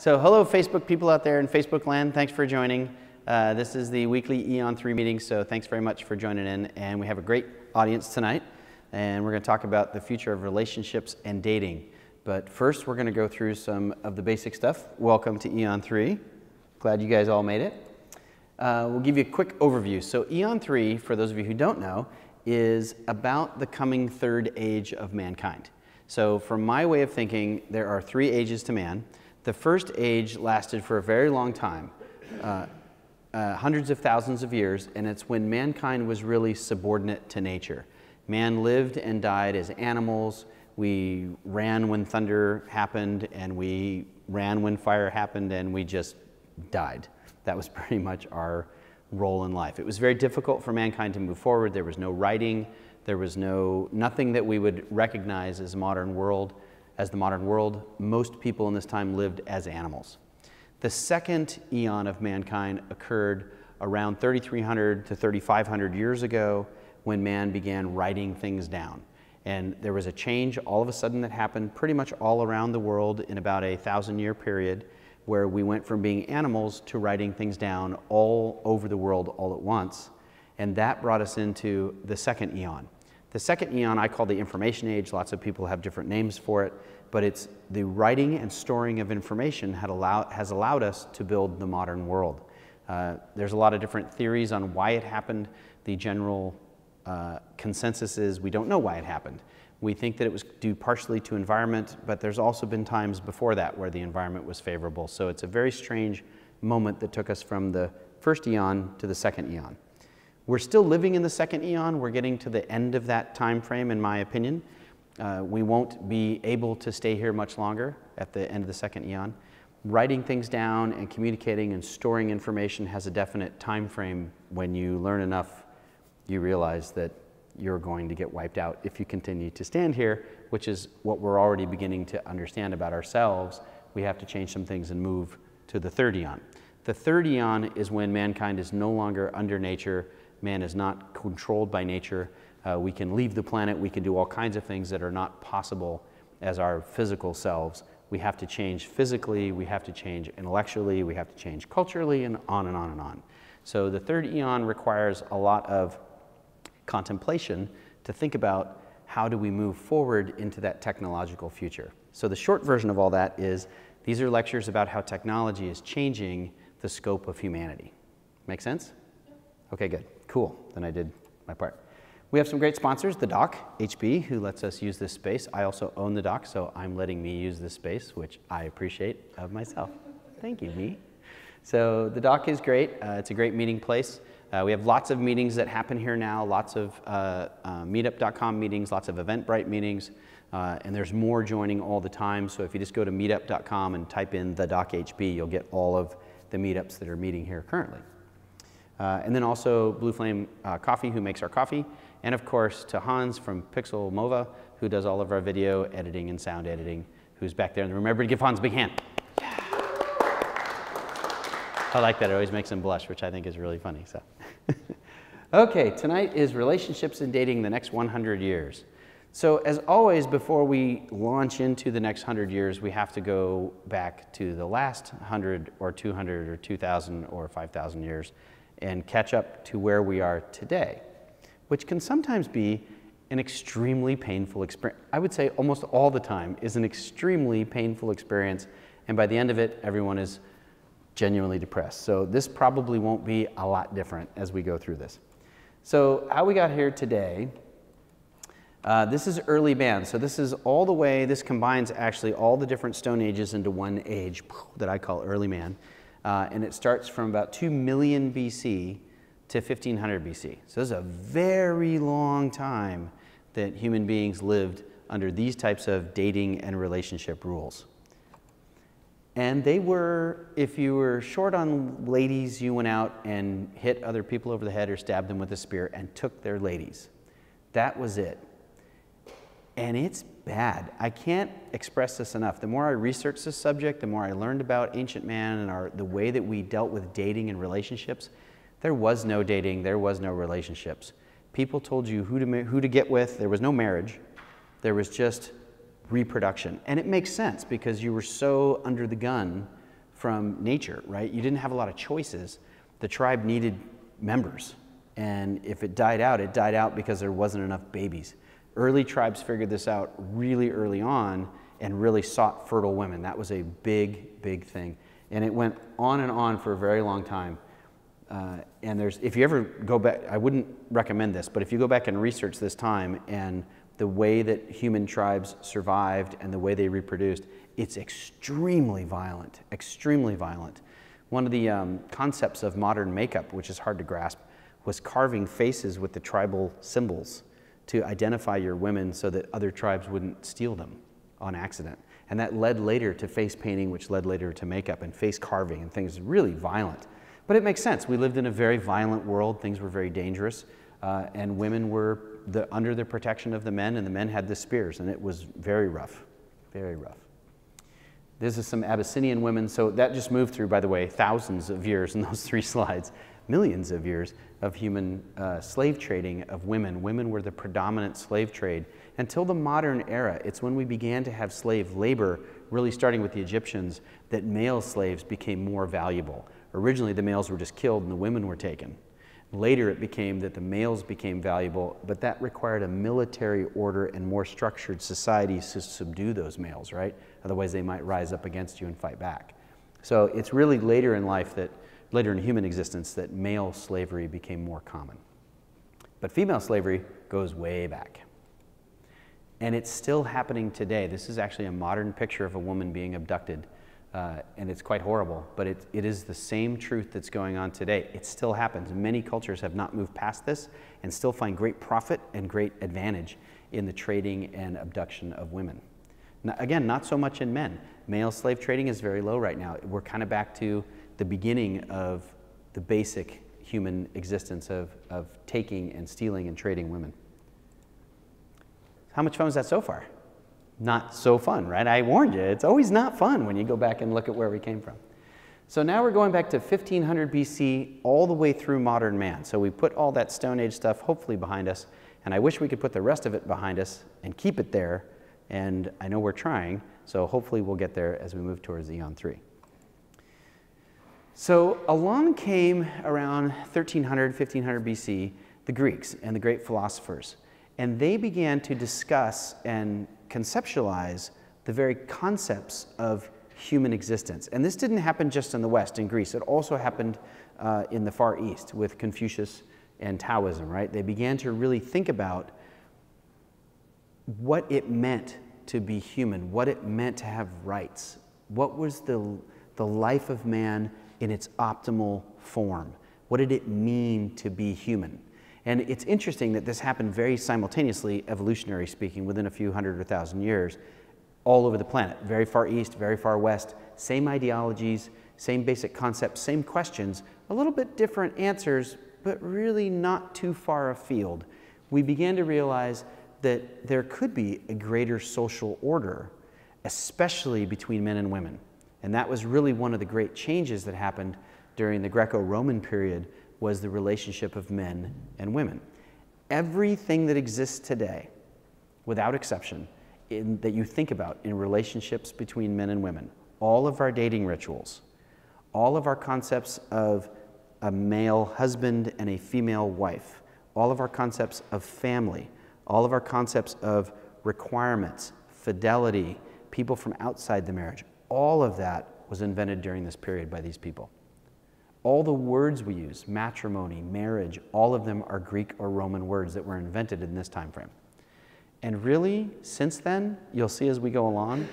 So hello, Facebook people out there in Facebook land. Thanks for joining. This is the weekly AEON3 meeting, so thanks very much for joining in. And we have a great audience tonight, and we're going to talk about the future of relationships and dating. But first, we're going to go through some of the basic stuff. Welcome to AEON3. Glad you guys all made it. We'll give you a quick overview. So AEON3, for those of you who don't know, is about the coming third age of mankind. So from my way of thinking, there are three ages to man. The first age lasted for a very long time, hundreds of thousands of years, and it's when mankind was really subordinate to nature. Man lived and died as animals. We ran when thunder happened, and we ran when fire happened, and we just died. That was pretty much our role in life. It was very difficult for mankind to move forward. There was no writing. There was nothing that we would recognize as the modern world. Most people in this time lived as animals. The second eon of mankind occurred around 3,300 to 3,500 years ago when man began writing things down. And there was a change all of a sudden that happened pretty much all around the world in about a 1,000-year period where we went from being animals to writing things down all over the world all at once. And that brought us into the second eon. The second eon I call the information age. Lots of people have different names for it, but it's the writing and storing of information has allowed us to build the modern world. There's a lot of different theories on why it happened. The general consensus is we don't know why it happened. We think that it was due partially to environment, but there's also been times before that where the environment was favorable. So it's a very strange moment that took us from the first eon to the second eon. We're still living in the second eon. We're getting to the end of that time frame, in my opinion. We won't be able to stay here much longer at the end of the second eon. Writing things down and communicating and storing information has a definite time frame. When you learn enough, you realize that you're going to get wiped out if you continue to stand here, which is what we're already beginning to understand about ourselves. We have to change some things and move to the third eon. The third eon is when mankind is no longer under nature. Man is not controlled by nature. We can leave the planet. We can do all kinds of things that are not possible as our physical selves. We have to change physically. We have to change intellectually. We have to change culturally, and on and on and on. So the third eon requires a lot of contemplation to think about how do we move forward into that technological future. So the short version of all that is these are lectures about how technology is changing the scope of humanity. Make sense? Okay, good. Cool. Then I did my part. We have some great sponsors, the dock, HB, who lets us use this space. I also own the dock, so I'm letting me use this space, which I appreciate of myself. Thank you, me. So the dock is great. It's a great meeting place. We have lots of meetings that happen here now, lots of meetup.com meetings, lots of Eventbrite meetings, and there's more joining all the time. So if you just go to meetup.com and type in the dock HB, you'll get all of the meetups that are meeting here currently. And then also Blue Flame Coffee, who makes our coffee. And of course, to Hans from Pixel Mova, who does all of our video editing and sound editing, who's back there. And remember to give Hans a big hand. Yeah. I like that. It always makes him blush, which I think is really funny. So, okay, tonight is relationships and dating the next 100 years. So as always, before we launch into the next 100 years, we have to go back to the last 100 or 200 or 2,000 or 5,000 years and catch up to where we are today, which can sometimes be an extremely painful experience. I would say almost all the time is an extremely painful experience, and by the end of it, everyone is genuinely depressed. So this probably won't be a lot different as we go through this. So how we got here today, this is early man. So this is all the way, this combines actually all the different stone ages into one age that I call early man. And it starts from about 2 million BC to 1500 BC. So this is a very long time that human beings lived under these types of dating and relationship rules. And they were, if you were short on ladies, you went out and hit other people over the head or stabbed them with a spear and took their ladies. That was it. And it's bad. I can't express this enough. The more I researched this subject, the more I learned about ancient man and the way that we dealt with dating and relationships. There was no dating, there was no relationships. People told you who to get with. There was no marriage. There was just reproduction. And it makes sense because you were so under the gun from nature, right? You didn't have a lot of choices. The tribe needed members. And if it died out because there wasn't enough babies. Early tribes figured this out really early on and really sought fertile women. That was a big, big thing. And it went on and on for a very long time. And if you ever go back, I wouldn't recommend this, but if you go back and research this time and the way that human tribes survived and the way they reproduced, it's extremely violent, extremely violent. One of the concepts of modern makeup, which is hard to grasp, was carving faces with the tribal symbols to identify your women so that other tribes wouldn't steal them on accident. And that led later to face painting, which led later to makeup and face carving and things really violent. But it makes sense. We lived in a very violent world. Things were very dangerous. And women were under the protection of the men, and the men had the spears, and it was very rough, very rough. This is some Abyssinian women. So that just moved through, by the way, thousands of years in those 3 slides, millions of years of human slave trading of women. Women were the predominant slave trade until the modern era. It's when we began to have slave labor, really starting with the Egyptians, that male slaves became more valuable. Originally, the males were just killed and the women were taken. Later, it became that the males became valuable, but that required a military order and more structured societies to subdue those males, right? Otherwise, they might rise up against you and fight back. So it's really later in life later in human existence, that male slavery became more common. But female slavery goes way back. And it's still happening today. This is actually a modern picture of a woman being abducted. And it's quite horrible, but it is the same truth that's going on today. It still happens. Many cultures have not moved past this and still find great profit and great advantage in the trading and abduction of women. Now, again, not so much in men. Male slave trading is very low right now. We're kind of back to the beginning of the basic human existence of taking and stealing and trading women. How much fun was that so far? Not so fun, right? I warned you, it's always not fun when you go back and look at where we came from. So now we're going back to 1500 BC all the way through modern man. So we put all that Stone Age stuff hopefully behind us, and I wish we could put the rest of it behind us and keep it there, and I know we're trying, so hopefully we'll get there as we move towards Aeon3. So along came around 1300, 1500 BC, the Greeks and the great philosophers, and they began to discuss and conceptualize the very concepts of human existence. And this didn't happen just in the West, in Greece. It also happened in the Far East with Confucius and Taoism, right? They began to really think about what it meant to be human, what it meant to have rights, what was the life of man in its optimal form. What did it mean to be human? And it's interesting that this happened very simultaneously, evolutionary speaking, within a few hundred or thousand years, all over the planet. Very far east, very far west, same ideologies, same basic concepts, same questions, a little bit different answers, but really not too far afield. We began to realize that there could be a greater social order, especially between men and women. And that was really one of the great changes that happened during the Greco-Roman period, was the relationship of men and women. Everything that exists today, without exception, that you think about in relationships between men and women, all of our dating rituals, all of our concepts of a male husband and a female wife, all of our concepts of family, all of our concepts of requirements, fidelity, people from outside the marriage, all of that was invented during this period by these people. All the words we use, matrimony, marriage, all of them are Greek or Roman words that were invented in this time frame. And really, since then, you'll see as we go along,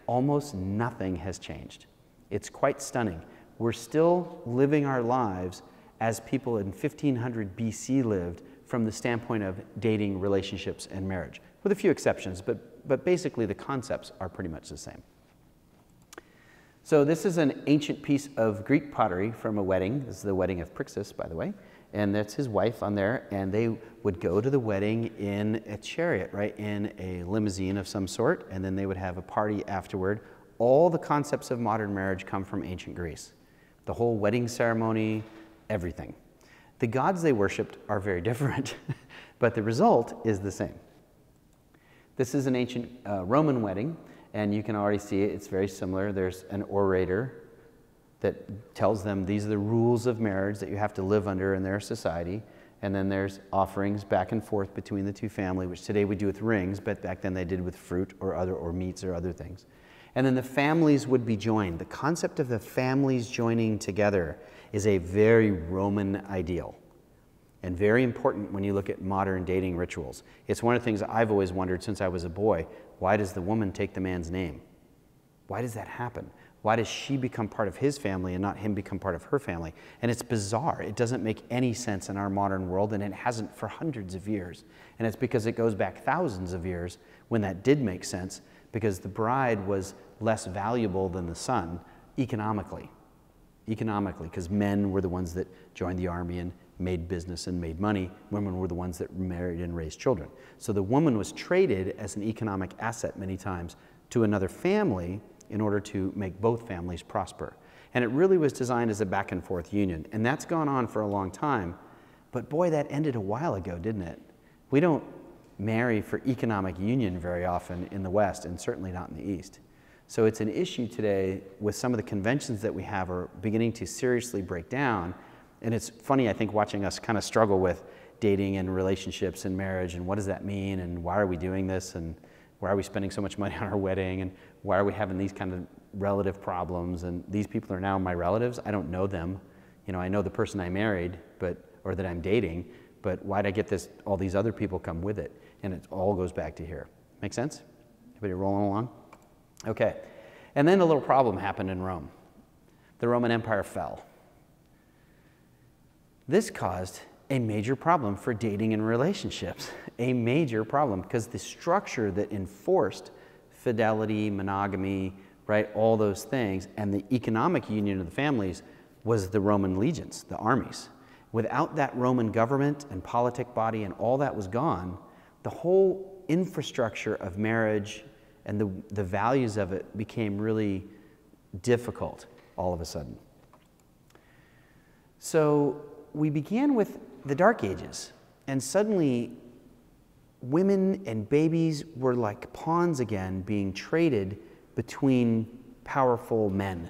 almost nothing has changed. It's quite stunning. We're still living our lives as people in 1500 BC lived from the standpoint of dating, relationships, and marriage, with a few exceptions, but basically the concepts are pretty much the same. So this is an ancient piece of Greek pottery from a wedding. This is the wedding of Phrixus, by the way. And that's his wife on there. And they would go to the wedding in a chariot, right? In a limousine of some sort. And then they would have a party afterward. All the concepts of modern marriage come from ancient Greece. The whole wedding ceremony, everything. The gods they worshipped are very different, but the result is the same. This is an ancient Roman wedding. And you can already see it, it's very similar. There's an orator that tells them these are the rules of marriage that you have to live under in their society. And then there's offerings back and forth between the two families, which today we do with rings, but back then they did with fruit or meats or other things. And then the families would be joined. The concept of the families joining together is a very Roman ideal and very important when you look at modern dating rituals. It's one of the things I've always wondered since I was a boy. Why does the woman take the man's name? Why does that happen? Why does she become part of his family and not him become part of her family? And it's bizarre. It doesn't make any sense in our modern world, and it hasn't for hundreds of years. And it's because it goes back thousands of years when that did make sense, because the bride was less valuable than the son economically, because men were the ones that joined the army and made business and made money. Women were the ones that married and raised children. So the woman was traded as an economic asset many times to another family in order to make both families prosper. And it really was designed as a back and forth union. And that's gone on for a long time. But boy, that ended a while ago, didn't it? We don't marry for economic union very often in the West, and certainly not in the East. So it's an issue today with some of the conventions that we have are beginning to seriously break down. And it's funny, I think, watching us kind of struggle with dating and relationships and marriage and what does that mean and why are we doing this and why are we spending so much money on our wedding and why are we having these kind of relative problems, and these people are now my relatives. I don't know them. You know, I know the person I married, or that I'm dating, but why'd I get this? All these other people come with it, and it all goes back to here. Make sense? Everybody rolling along? Okay. And then a little problem happened in Rome. The Roman Empire fell. This caused a major problem for dating and relationships, a major problem, because the structure that enforced fidelity, monogamy, right, all those things, and the economic union of the families was the Roman legions, the armies. Without that Roman government and politic body and all that was gone, the whole infrastructure of marriage and the values of it became really difficult all of a sudden. So we began with the Dark Ages, and suddenly women and babies were like pawns again being traded between powerful men.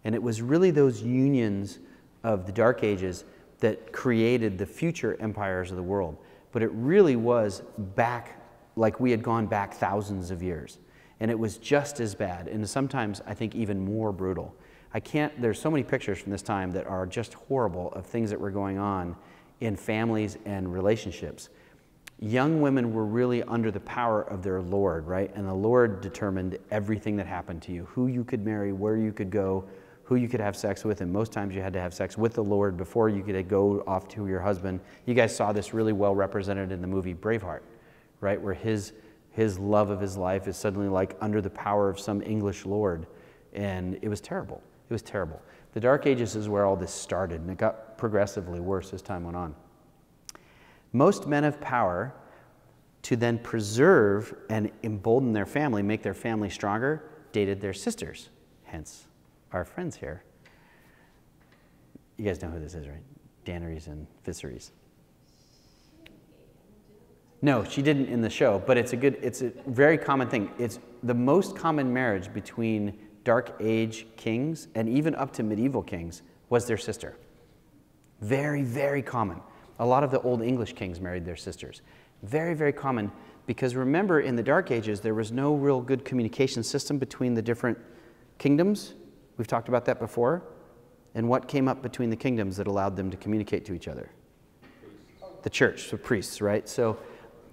And it was really those unions of the Dark Ages that created the future empires of the world. But it really was back, like we had gone back thousands of years. And it was just as bad, and sometimes I think even more brutal. There's so many pictures from this time that are just horrible of things that were going on in families and relationships. Young women were really under the power of their lord, right? And the lord determined everything that happened to you, who you could marry, where you could go, who you could have sex with, and most times you had to have sex with the lord before you could go off to your husband. You guys saw this really well represented in the movie Braveheart, right? Where his love of his life is suddenly like under the power of some English lord. And it was terrible. It was terrible. The Dark Ages is where all this started, and it got progressively worse as time went on. Most men of power, to then preserve and embolden their family, make their family stronger, dated their sisters, hence our friends here. You guys know who this is, right? Danneries and Fisseries. No, she didn't in the show, but it's a very common thing. It's the most common marriage between Dark Age kings and even up to medieval kings was their sister. Very, very common. A lot of the old English kings married their sisters. Very, very common, because remember in the Dark Ages there was no real good communication system between the different kingdoms. We've talked about that before. And what came up between the kingdoms that allowed them to communicate to each other? The church, the priests, right? So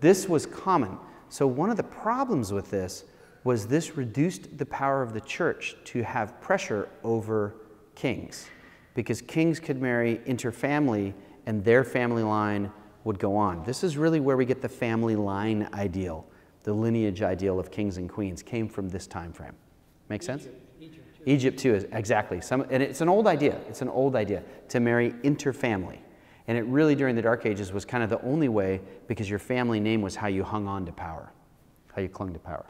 this was common. So one of the problems with this was this reduced the power of the church to have pressure over kings, because kings could marry interfamily and their family line would go on. This is really where we get the family line ideal. The lineage ideal of kings and queens came from this time frame. Make sense? Egypt too, is exactly. And it's an old idea. It's an old idea to marry interfamily. And it really, during the Dark Ages, was kind of the only way, because your family name was how you hung on to power, how you clung to power.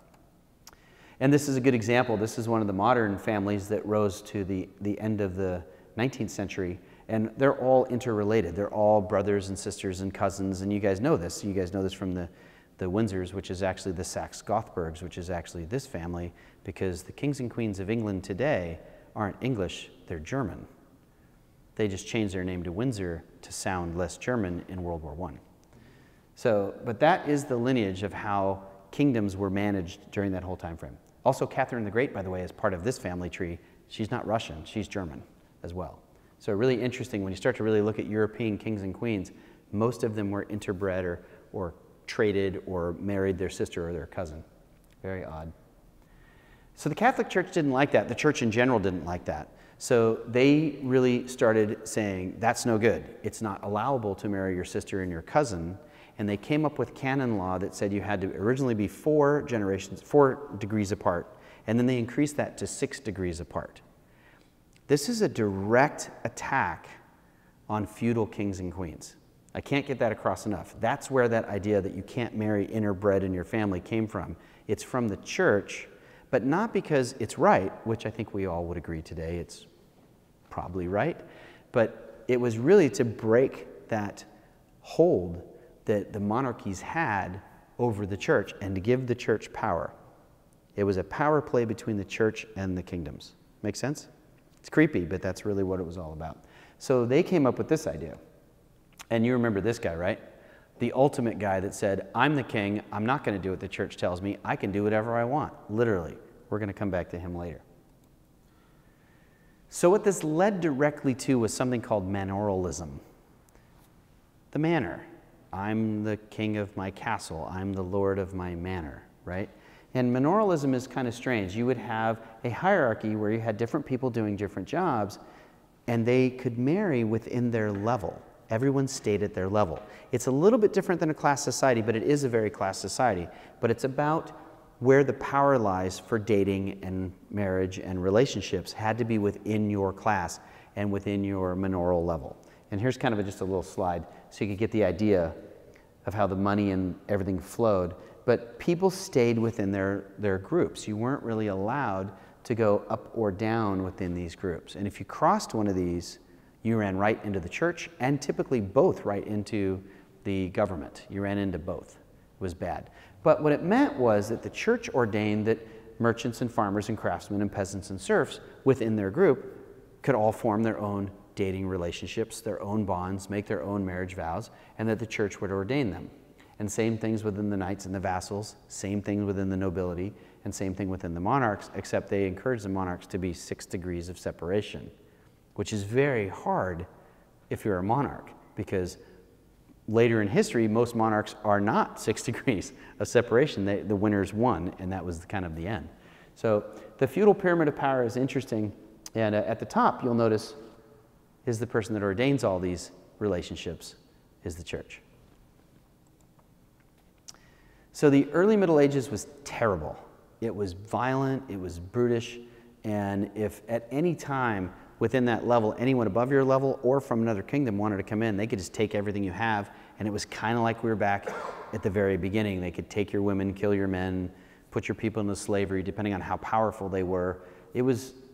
And this is a good example. This is one of the modern families that rose to the end of the 19th century, and they're all interrelated. They're all brothers and sisters and cousins, and you guys know this. You guys know this from the Windsors, which is actually the Saxe-Gothbergs, which is actually this family, because the kings and queens of England today aren't English, they're German. They just changed their name to Windsor to sound less German in World War I. So, but that is the lineage of how kingdoms were managed during that whole time frame. Also, Catherine the Great, by the way, is part of this family tree. She's not Russian, she's German as well. So really interesting, when you start to really look at European kings and queens, most of them were interbred or traded or married their sister or their cousin. Very odd. So the Catholic Church didn't like that. The church in general didn't like that. So they really started saying, that's no good. It's not allowable to marry your sister and your cousin. And they came up with canon law that said you had to originally be 4 degrees apart, and then they increased that to 6 degrees apart. This is a direct attack on feudal kings and queens. I can't get that across enough. That's where that idea that you can't marry interbred in your family came from. It's from the church, but not because it's right, which I think we all would agree today it's probably right, but it was really to break that hold that the monarchies had over the church and to give the church power. It was a power play between the church and the kingdoms. Make sense? It's creepy, but that's really what it was all about. So they came up with this idea. And you remember this guy, right? The ultimate guy that said, I'm the king, I'm not going to do what the church tells me, I can do whatever I want, literally. We're going to come back to him later. So what this led directly to was something called manoralism. The manor. I'm the king of my castle, I'm the lord of my manor, right? And manoralism is kind of strange. You would have a hierarchy where you had different people doing different jobs, and they could marry within their level. Everyone stayed at their level. It's a little bit different than a class society, but it is a very class society. But it's about where the power lies for dating and marriage and relationships had to be within your class and within your manorial level. And here's kind of just a little slide so you could get the idea of how the money and everything flowed. But people stayed within their groups. You weren't really allowed to go up or down within these groups. And if you crossed one of these, you ran right into the church and typically both right into the government. You ran into both. It was bad. But what it meant was that the church ordained that merchants and farmers and craftsmen and peasants and serfs within their group could all form their own dating relationships, their own bonds, make their own marriage vows, and that the church would ordain them. And same things within the knights and the vassals, same things within the nobility, and same thing within the monarchs, except they encouraged the monarchs to be 6 degrees of separation, which is very hard if you're a monarch, because later in history, most monarchs are not 6 degrees of separation. The winners won, and that was kind of the end. So the feudal pyramid of power is interesting, and at the top, you'll notice, is the person that ordains all these relationships is the church. So the early Middle Ages was terrible. It was violent, it was brutish, and if at any time within that level, anyone above your level or from another kingdom wanted to come in, they could just take everything you have, and it was kind of like we were back at the very beginning. They could take your women, kill your men, put your people into slavery, depending on how powerful they were.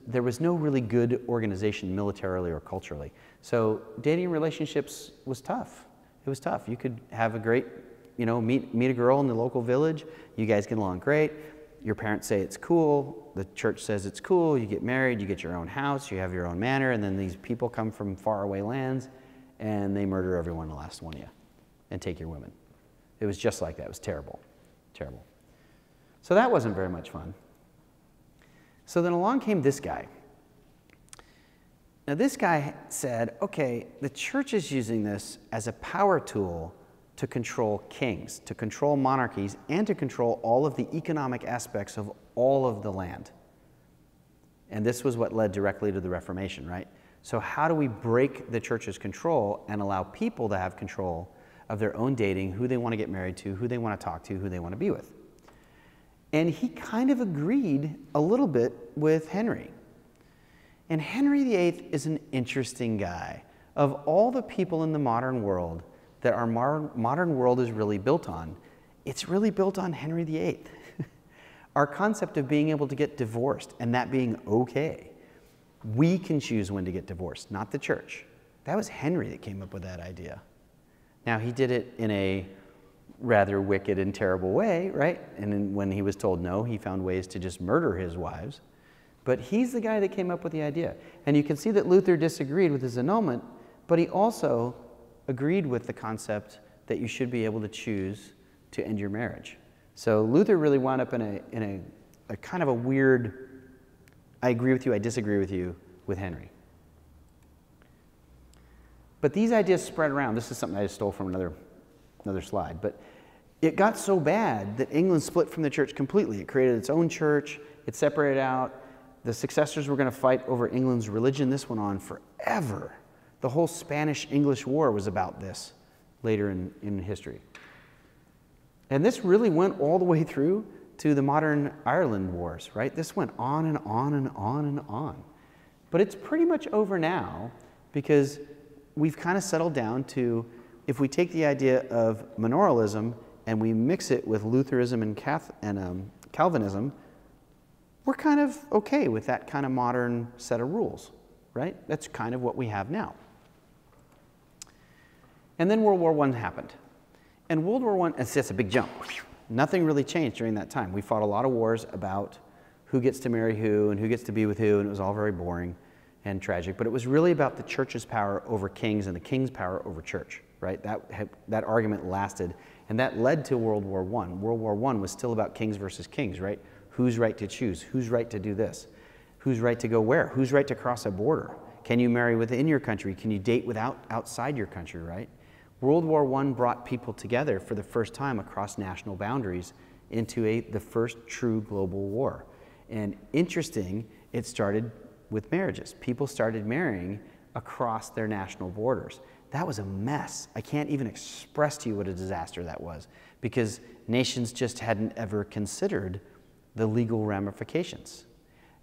There was no really good organization militarily or culturally. So dating relationships was tough. It was tough. You could have a great, meet a girl in the local village. You guys get along great. Your parents say it's cool. The church says it's cool. You get married. You get your own house. You have your own manor. And then these people come from faraway lands, and they murder everyone, the last one of you, and take your women. It was just like that. It was terrible. Terrible. So that wasn't very much fun. So then along came this guy. Now this guy said, okay, the church is using this as a power tool to control kings, to control monarchies, and to control all of the economic aspects of all of the land. And this was what led directly to the Reformation, right? So how do we break the church's control and allow people to have control of their own dating, who they want to get married to, who they want to talk to, who they want to be with? And he kind of agreed a little bit with Henry. And Henry VIII is an interesting guy. Of all the people in the modern world that our modern world is really built on, it's really built on Henry VIII. Our concept of being able to get divorced and that being okay. We can choose when to get divorced, not the church. That was Henry that came up with that idea. Now, he did it in a rather wicked and terrible way, right? And then when he was told no, he found ways to just murder his wives. But he's the guy that came up with the idea. And you can see that Luther disagreed with his annulment, but he also agreed with the concept that you should be able to choose to end your marriage. So Luther really wound up in a kind of a weird, I agree with you, I disagree with you, with Henry. But these ideas spread around. This is something I just stole from another slide. But it got so bad that England split from the church completely. It created its own church. It separated out. The successors were going to fight over England's religion. This went on forever. The whole Spanish-English War was about this later in history. And this really went all the way through to the modern Ireland wars, right? This went on and on and on and on. But it's pretty much over now because we've kind of settled down to, if we take the idea of monaralism and we mix it with Lutheranism and Calvinism, we're kind of okay with that kind of modern set of rules, right? That's kind of what we have now. And then World War I happened. And World War I, it's just a big jump. Nothing really changed during that time. We fought a lot of wars about who gets to marry who and who gets to be with who, and it was all very boring and tragic. But it was really about the church's power over kings and the king's power over church, right? That argument lasted, and that led to World War I. World War I was still about kings versus kings, right? Who's right to choose? Who's right to do this? Who's right to go where? Who's right to cross a border? Can you marry within your country? Can you date outside your country, right? World War I brought people together for the first time across national boundaries into the first true global war. And interesting, it started with marriages. People started marrying across their national borders. That was a mess. I can't even express to you what a disaster that was, because nations just hadn't ever considered the legal ramifications.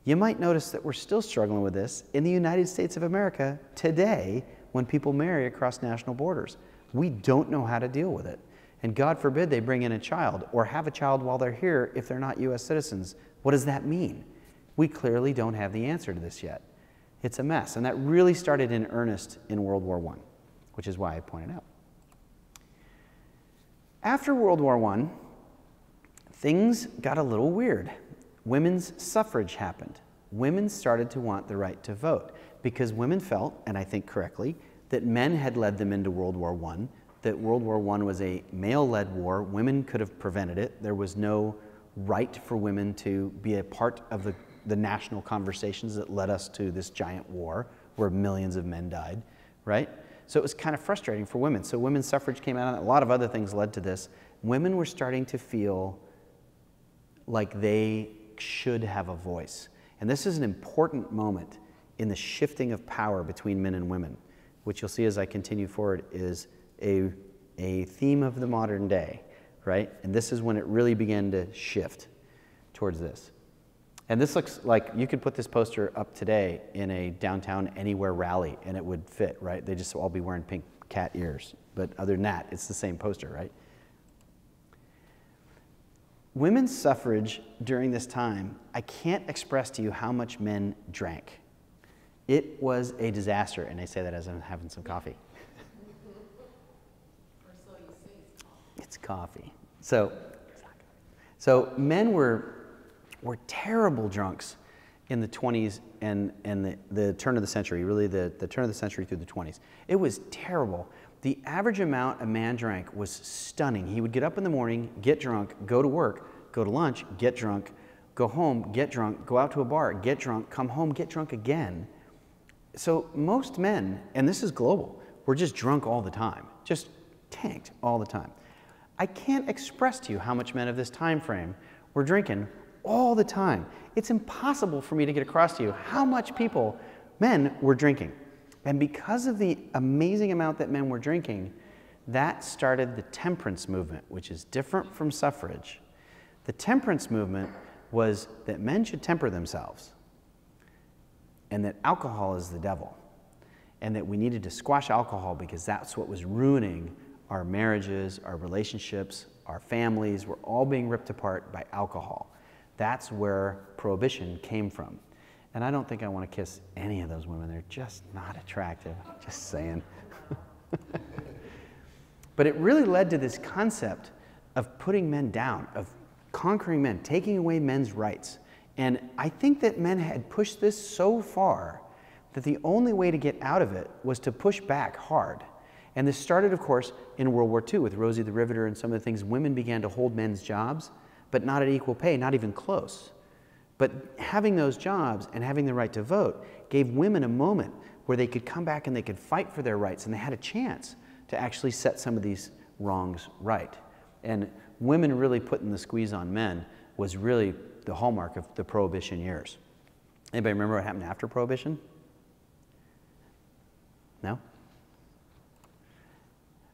You might notice that we're still struggling with this in the United States of America today when people marry across national borders. We don't know how to deal with it. And God forbid they bring in a child or have a child while they're here if they're not U.S. citizens. What does that mean? We clearly don't have the answer to this yet. It's a mess. And that really started in earnest in World War I, which is why I pointed out. After World War I, things got a little weird. Women's suffrage happened. Women started to want the right to vote because women felt, and I think correctly, that men had led them into World War I, that World War I was a male-led war. Women could have prevented it. There was no right for women to be a part of the national conversations that led us to this giant war where millions of men died, right? So it was kind of frustrating for women. So women's suffrage came out, and a lot of other things led to this. Women were starting to feel like they should have a voice. And this is an important moment in the shifting of power between men and women, which you'll see as I continue forward is a theme of the modern day, right? And this is when it really began to shift towards this. And this looks like you could put this poster up today in a downtown anywhere rally and it would fit, right? They just all be wearing pink cat ears. But other than that, it's the same poster, right? Women's suffrage during this time, I can't express to you how much men drank. It was a disaster, and I say that as I'm having some coffee. Or so you say. It's coffee. So men were terrible drunks in the 20s and the turn of the century, really the turn of the century through the 20s. It was terrible. The average amount a man drank was stunning. He would get up in the morning, get drunk, go to work, go to lunch, get drunk, go home, get drunk, go out to a bar, get drunk, come home, get drunk again. So most men, and this is global, were just drunk all the time, just tanked all the time. I can't express to you how much men of this time frame were drinking all the time. It's impossible for me to get across to you how much men were drinking. And because of the amazing amount that men were drinking, that started the temperance movement, which is different from suffrage. The temperance movement was that men should temper themselves, and that alcohol is the devil, and that we needed to squash alcohol because that's what was ruining our marriages, our relationships, our families were all being ripped apart by alcohol. That's where prohibition came from. And I don't think I want to kiss any of those women. They're just not attractive, just saying. But it really led to this concept of putting men down, of conquering men, taking away men's rights, And I think that men had pushed this so far that the only way to get out of it was to push back hard. And this started, of course, in World War II with Rosie the Riveter and some of the things. Women began to hold men's jobs, but not at equal pay, not even close. But having those jobs and having the right to vote gave women a moment where they could come back and they could fight for their rights, and they had a chance to actually set some of these wrongs right. And women really putting the squeeze on men was really the hallmark of the Prohibition years. Anybody remember what happened after Prohibition? No?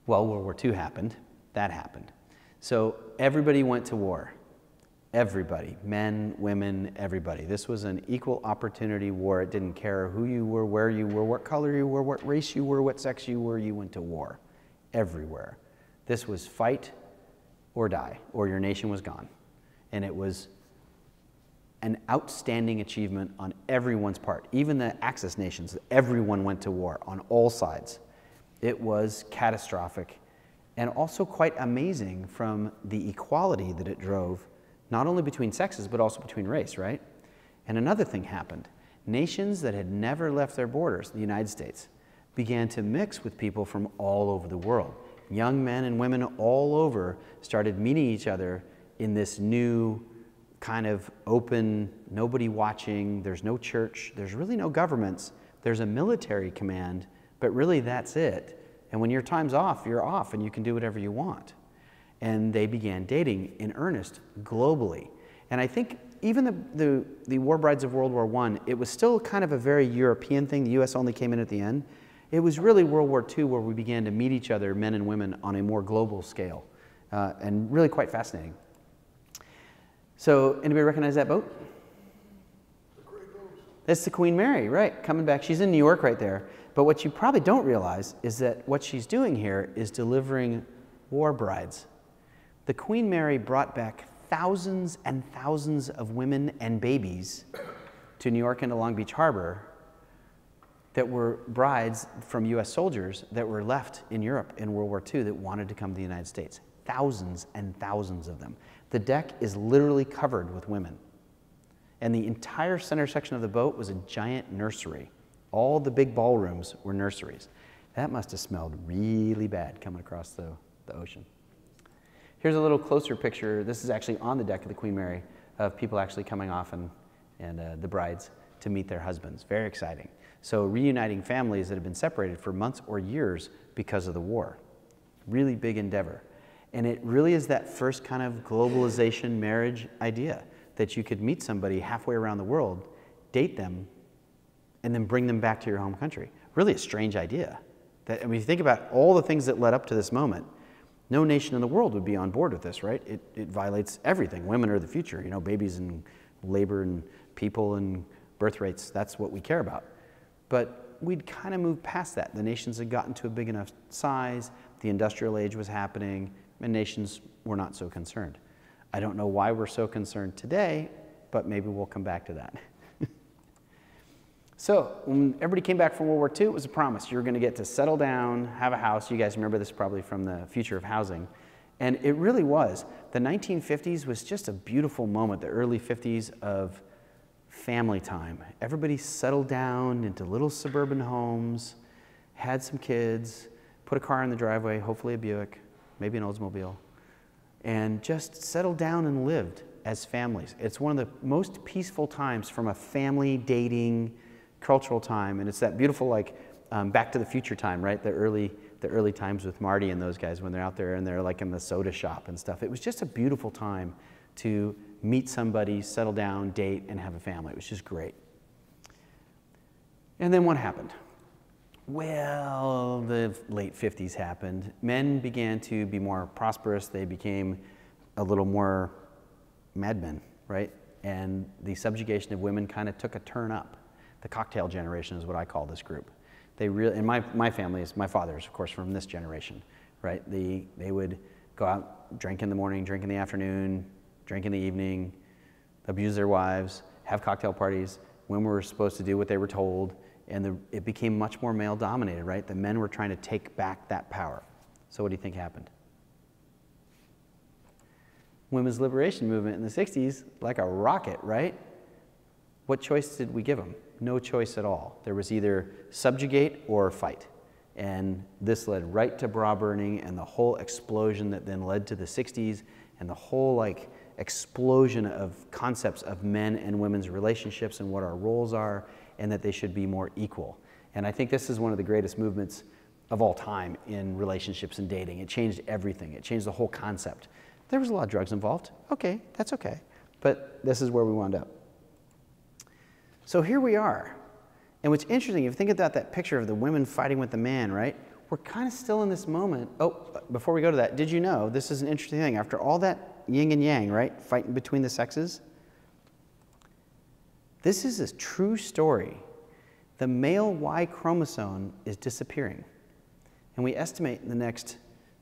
Well, World War II happened. That happened. So everybody went to war. Everybody, men, women, everybody. This was an equal opportunity war. It didn't care who you were, where you were, what color you were, what race you were, what sex you were, you went to war. Everywhere. This was fight or die, or your nation was gone. And it was an outstanding achievement on everyone's part. Even the Axis nations, everyone went to war on all sides. It was catastrophic and also quite amazing from the equality that it drove, not only between sexes, but also between race, right? And another thing happened. Nations that had never left their borders, the United States, began to mix with people from all over the world. Young men and women all over started meeting each other in this new kind of open, nobody watching, there's no church, there's really no governments, there's a military command, but really that's it. And when your time's off, you're off and you can do whatever you want. And they began dating in earnest globally. And I think even the war brides of World War I, it was still kind of a very European thing. The US only came in at the end. It was really World War II where we began to meet each other, men and women, on a more global scale. And really quite fascinating. So, anybody recognize that boat? The Great Boat. That's the Queen Mary, right, coming back. She's in New York right there. But what you probably don't realize is that what she's doing here is delivering war brides. The Queen Mary brought back thousands and thousands of women and babies to New York and to Long Beach Harbor that were brides from US soldiers that were left in Europe in World War II that wanted to come to the United States. Thousands and thousands of them. The deck is literally covered with women. And the entire center section of the boat was a giant nursery. All the big ballrooms were nurseries. That must have smelled really bad coming across the ocean. Here's a little closer picture. This is actually on the deck of the Queen Mary of people actually coming off and the brides to meet their husbands. Very exciting. So reuniting families that have been separated for months or years because of the war. Really big endeavor. And it really is that first kind of globalization marriage idea that you could meet somebody halfway around the world, date them, and then bring them back to your home country. Really a strange idea. That, I mean, if you think about all the things that led up to this moment, no nation in the world would be on board with this, right? It violates everything. Women are the future, you know, babies and labor and people and birth rates, that's what we care about. But we'd kind of moved past that. The nations had gotten to a big enough size, the industrial age was happening, and nations were not so concerned. I don't know why we're so concerned today, but maybe we'll come back to that. So when everybody came back from World War II, it was a promise. You were going to get to settle down, have a house. You guys remember this probably from the Future of Housing. And it really was. The 1950s was just a beautiful moment, the early 50s of family time. Everybody settled down into little suburban homes, had some kids, put a car in the driveway, hopefully a Buick, maybe an Oldsmobile, and just settled down and lived as families. It's one of the most peaceful times from a family dating cultural time, and it's that beautiful, like, Back to the Future time, right? The early times with Marty and those guys when they're out there and they're like in the soda shop and stuff. It was just a beautiful time to meet somebody, settle down, date, and have a family. It was just great. And then what happened? Well, the late 50s happened. Men began to be more prosperous. They became a little more madmen, right? And the subjugation of women kind of took a turn up. The cocktail generation is what I call this group. They really, and my family is, my father's, of course, from this generation, right? They would go out, drink in the morning, drink in the afternoon, drink in the evening, abuse their wives, have cocktail parties. Women were supposed to do what they were told, and it became much more male-dominated, right? The men were trying to take back that power. So what do you think happened? Women's liberation movement in the 60s, like a rocket, right? What choice did we give them? No choice at all. There was either subjugate or fight. And this led right to bra burning and the whole explosion that then led to the 60s and the whole like explosion of concepts of men and women's relationships and what our roles are and that they should be more equal. And I think this is one of the greatest movements of all time in relationships and dating. It changed everything. It changed the whole concept. There was a lot of drugs involved. Okay, that's okay. But this is where we wound up. So here we are. And what's interesting, if you think about that picture of the women fighting with the man, right? We're kind of still in this moment. Oh, before we go to that, did you know, this is an interesting thing. After all that yin and yang, right? Fighting between the sexes. This is a true story. The male Y chromosome is disappearing. And we estimate in the next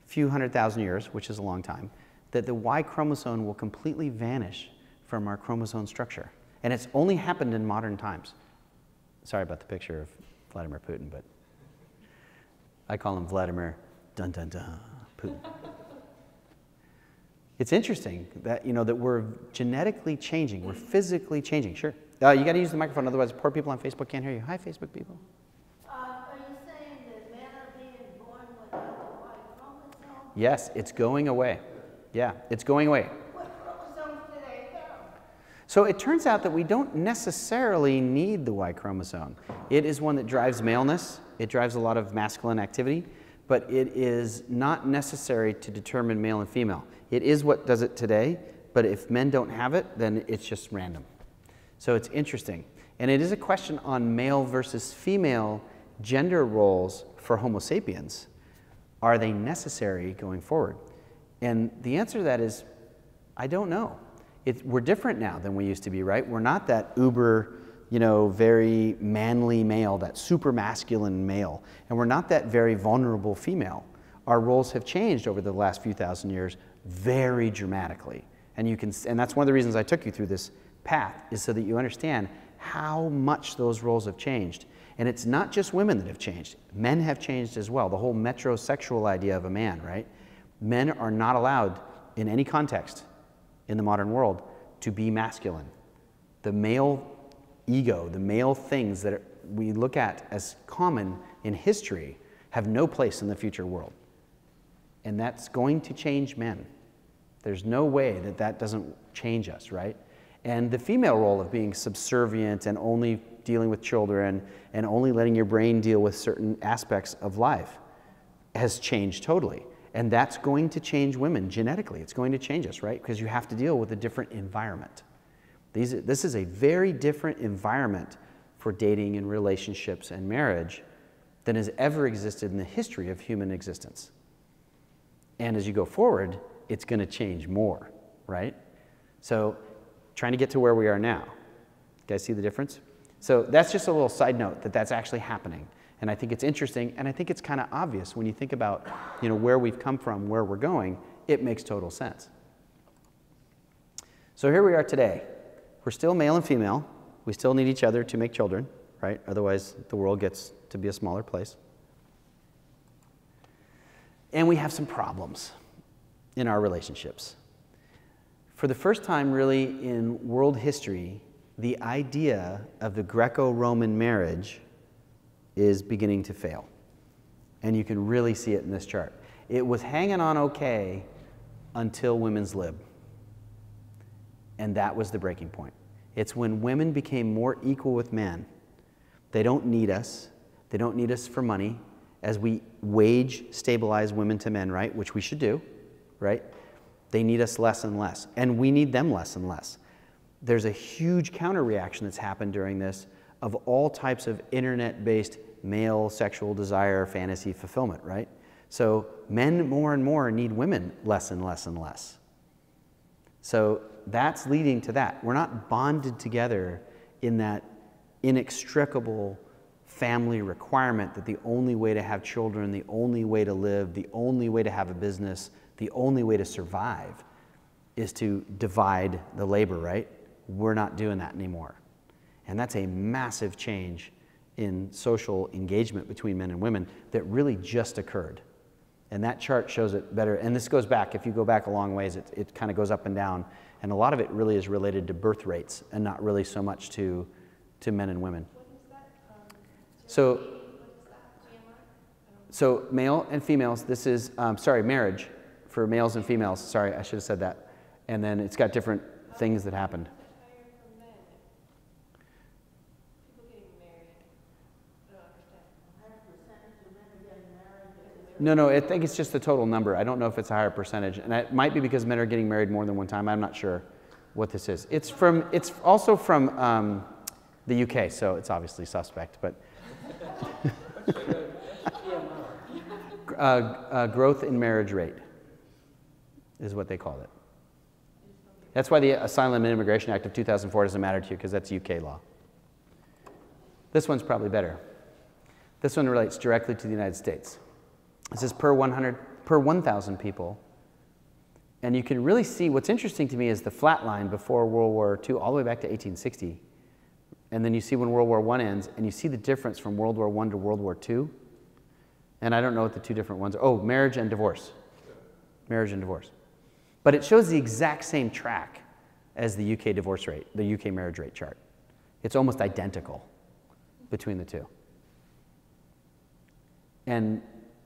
few 100,000 years, which is a long time, that the Y chromosome will completely vanish from our chromosome structure. And it's only happened in modern times. Sorry about the picture of Vladimir Putin, but I call him Vladimir dun dun dun Putin. It's interesting that, you know, that we're genetically changing, we're physically changing. Sure. You got to use the microphone, otherwise poor people on Facebook can't hear you. Hi, Facebook people. Are you saying that men are being born without the Y chromosome? Yes, it's going away. Yeah, it's going away. What chromosomes do they have? So it turns out that we don't necessarily need the Y chromosome. It is one that drives maleness. It drives a lot of masculine activity, but it is not necessary to determine male and female. It is what does it today, but if men don't have it, then it's just random. So it's interesting. And it is a question on male versus female gender roles for Homo sapiens. Are they necessary going forward? And the answer to that is, I don't know. We're different now than we used to be, right? We're not that uber, you know, very manly male, that super masculine male. And we're not that very vulnerable female. Our roles have changed over the last few thousand years very dramatically. And that's one of the reasons I took you through this path, is so that you understand how much those roles have changed. And it's not just women that have changed. Men have changed as well. The whole metrosexual idea of a man, right? Men are not allowed in any context in the modern world to be masculine. The male ego, the male things that we look at as common in history have no place in the future world. And that's going to change men. There's no way that that doesn't change us, right? And the female role of being subservient and only dealing with children and only letting your brain deal with certain aspects of life has changed totally. And that's going to change women genetically. It's going to change us, right? Because you have to deal with a different environment. This is a very different environment for dating and relationships and marriage than has ever existed in the history of human existence. And as you go forward, it's going to change more, right? So trying to get to where we are now. You guys see the difference? So that's just a little side note that that's actually happening. And I think it's interesting, and I think it's kind of obvious when you think about, you know, where we've come from, where we're going. It makes total sense. So here we are today. We're still male and female. We still need each other to make children, right? Otherwise, the world gets to be a smaller place. And we have some problems in our relationships. For the first time, really, in world history, the idea of the Greco-Roman marriage is beginning to fail. And you can really see it in this chart. It was hanging on okay until women's lib. And that was the breaking point. It's when women became more equal with men. They don't need us. They don't need us for money. As we wage stabilize women to men, right, which we should do, right, they need us less and less. And we need them less and less. There's a huge counter reaction that's happened during this of all types of internet-based male sexual desire, fantasy fulfillment, right? So men more and more need women less and less and less. So that's leading to that. We're not bonded together in that inextricable family requirement that the only way to have children, the only way to live, the only way to have a business, the only way to survive is to divide the labor, right? We're not doing that anymore. And that's a massive change in social engagement between men and women that really just occurred. And that chart shows it better. And this goes back, if you go back a long ways, it kind of goes up and down. And a lot of it really is related to birth rates and not really so much to men and women. What is that? So, What is that? GMR? so male and females, this is, marriage for males and females. Sorry, I should have said that. And then it's got different things that happened. How much higher for men? People getting married. I don't understand. Higher percentage of men are getting married. No, I think it's just the total number. I don't know if it's a higher percentage. And it might be because men are getting married more than one time. I'm not sure what this is. It's also from the UK, so it's obviously suspect. But growth in marriage rate is what they called it. That's why the Asylum and Immigration Act of 2004 doesn't matter to you, because that's UK law. This one's probably better. This one relates directly to the United States. This is per 1,000 people. And you can really see, what's interesting to me is the flat line before World War II all the way back to 1860. And then you see when World War I ends, and you see the difference from World War I to World War II. And I don't know what the two different ones are. Oh, marriage and divorce. Marriage and divorce. But it shows the exact same track as the UK divorce rate, the UK marriage rate chart. It's almost identical between the two. And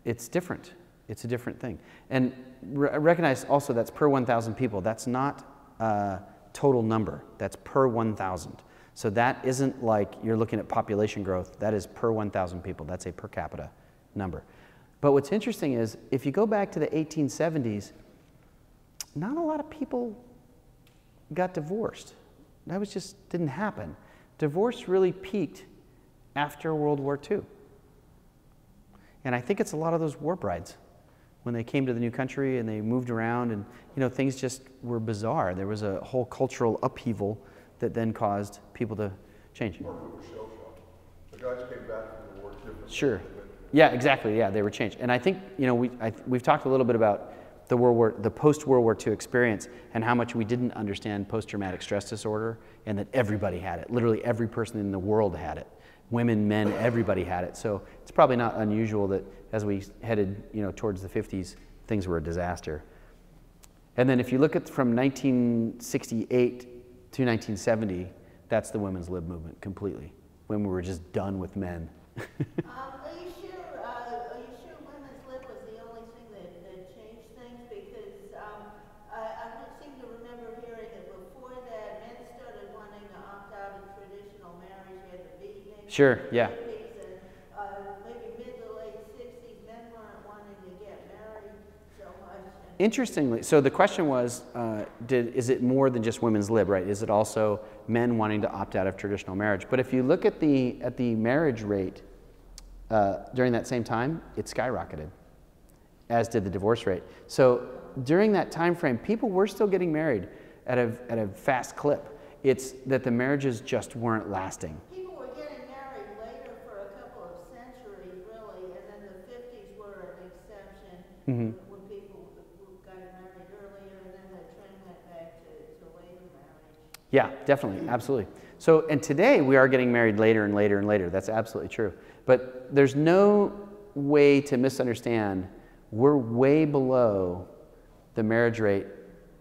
it's different. It's a different thing. And recognize also that's per 1,000 people. That's not a total number. That's per 1,000. So that isn't like you're looking at population growth. That is per 1,000 people. That's a per capita number. But what's interesting is if you go back to the 1870s, not a lot of people got divorced. That didn't happen. Divorce really peaked after World War II. And I think it's a lot of those war brides when they came to the new country and they moved around and things just were bizarre. There was a whole cultural upheaval that then caused people to change. Or people were shell-shocked. The guys came back from the war different. Sure. Yeah, exactly. Yeah, they were changed. And I think, we've talked a little bit about the post-World War II experience and how much we didn't understand post-traumatic stress disorder and that everybody had it. Literally every person in the world had it. Women, men, everybody had it. So it's probably not unusual that as we headed, towards the 50s, things were a disaster. And then if you look at from 1968 to 1970, that's the women's lib movement completely. Women were just done with men. Are you sure women's lib was the only thing that changed things? Because I seem to remember hearing that before that, men started wanting to opt out of traditional marriage. You had the beatniks. Sure, yeah. And maybe mid to late 60s, men weren't wanting to get married so much. Interestingly, so the question was, is it more than just women's lib, right? Is it also men wanting to opt out of traditional marriage? But if you look at the marriage rate during that same time, it skyrocketed, as did the divorce rate. So during that time frame, people were still getting married at a fast clip. It's that the marriages just weren't lasting. People were getting married later for a couple of centuries, really, and then the 50s were an exception. Mm-hmm. When people got married earlier, and then the trend went back to later marriage. Yeah, definitely, absolutely. So, and today we are getting married later and later and later. That's absolutely true. But there's no way to misunderstand. We're way below the marriage rate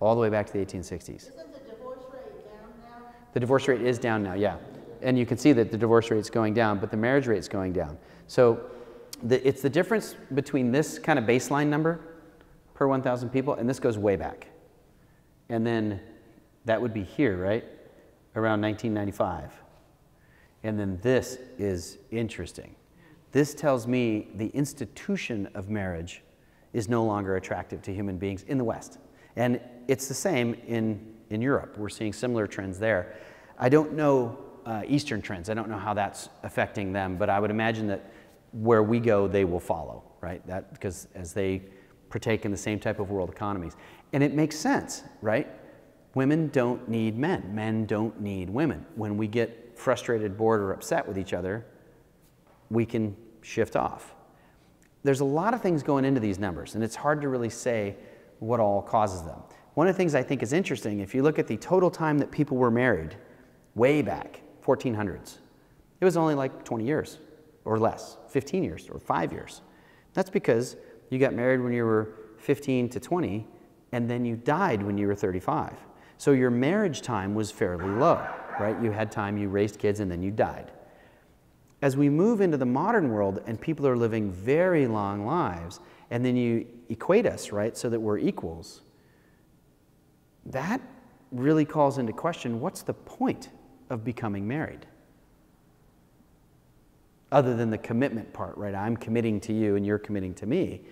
all the way back to the 1860s. Isn't the divorce rate down now? The divorce rate is down now, yeah. And you can see that the divorce rate's going down, but the marriage rate's going down. So it's the difference between this kind of baseline number per 1,000 people, and this goes way back. And then that would be here, right? Around 1995. And then this is interesting. This tells me the institution of marriage is no longer attractive to human beings in the West. And it's the same in Europe. We're seeing similar trends there. I don't know Eastern trends. I don't know how that's affecting them, but I would imagine that where we go, they will follow, right? Because as they partake in the same type of world economies. And it makes sense, right? Women don't need men. Men don't need women. When we get frustrated, bored, or upset with each other, we can shift off. There's a lot of things going into these numbers, and it's hard to really say what all causes them. One of the things I think is interesting, if you look at the total time that people were married, way back, 1400s, it was only like 20 years or less, 15 years or 5 years. That's because you got married when you were 15 to 20, and then you died when you were 35. So your marriage time was fairly low, right? You had time, you raised kids, and then you died. As we move into the modern world and people are living very long lives, and then you equate us, right, so that we're equals, that really calls into question, what's the point of becoming married? Other than the commitment part, right? I'm committing to you and you're committing to me.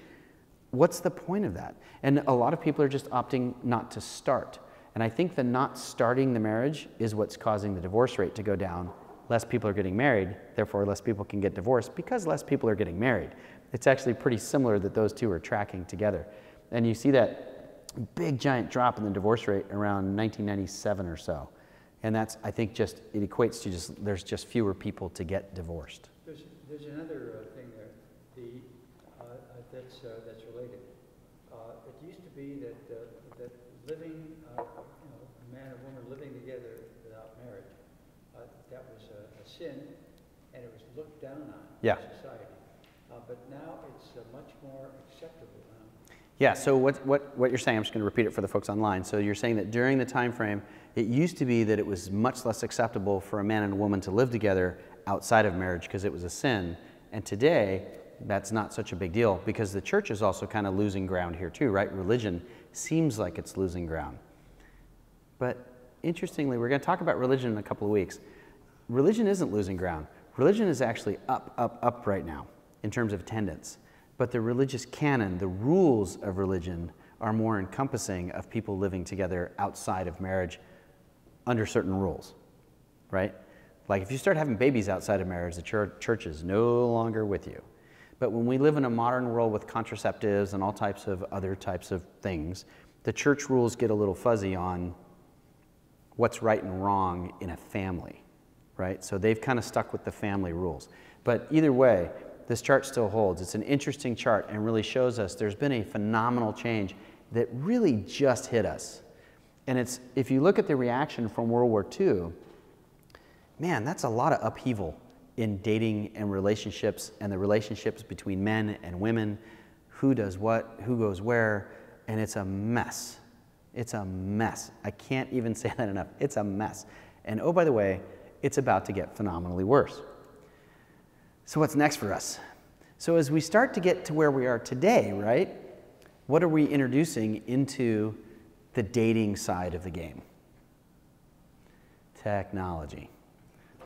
What's the point of that? And a lot of people are just opting not to start. And I think the not starting the marriage is what's causing the divorce rate to go down. Less people are getting married, therefore less people can get divorced because less people are getting married. It's actually pretty similar that those two are tracking together. And you see that big giant drop in the divorce rate around 1997 or so. And that's, I think, just, it equates to just, there's just fewer people to get divorced. There's another thing there, that's related. It used to be that living, a man and woman living together without marriage, that was a sin, and it was looked down on in society. But now it's much more acceptable now. Yeah, so what you're saying, I'm just going to repeat it for the folks online. So you're saying that during the time frame, it used to be that it was much less acceptable for a man and a woman to live together outside of marriage because it was a sin. And today, that's not such a big deal because the church is also kind of losing ground here too, right? Religion seems like it's losing ground. But interestingly, we're going to talk about religion in a couple of weeks. Religion isn't losing ground. Religion is actually up right now in terms of attendance. But the religious canon, the rules of religion, are more encompassing of people living together outside of marriage under certain rules, right? Like if you start having babies outside of marriage, the church is no longer with you. But when we live in a modern world with contraceptives and all types of other types of things, the church rules get a little fuzzy on what's right and wrong in a family, right? So they've kind of stuck with the family rules. But either way, this chart still holds. It's an interesting chart and really shows us there's been a phenomenal change that really just hit us. And it's, if you look at the reaction from World War II, man, that's a lot of upheaval in dating and relationships and the relationships between men and women, who does what, who goes where, and it's a mess. It's a mess. I can't even say that enough. It's a mess. And oh, by the way, it's about to get phenomenally worse. So what's next for us? So as we start to get to where we are today, right, what are we introducing into the dating side of the game? Technology.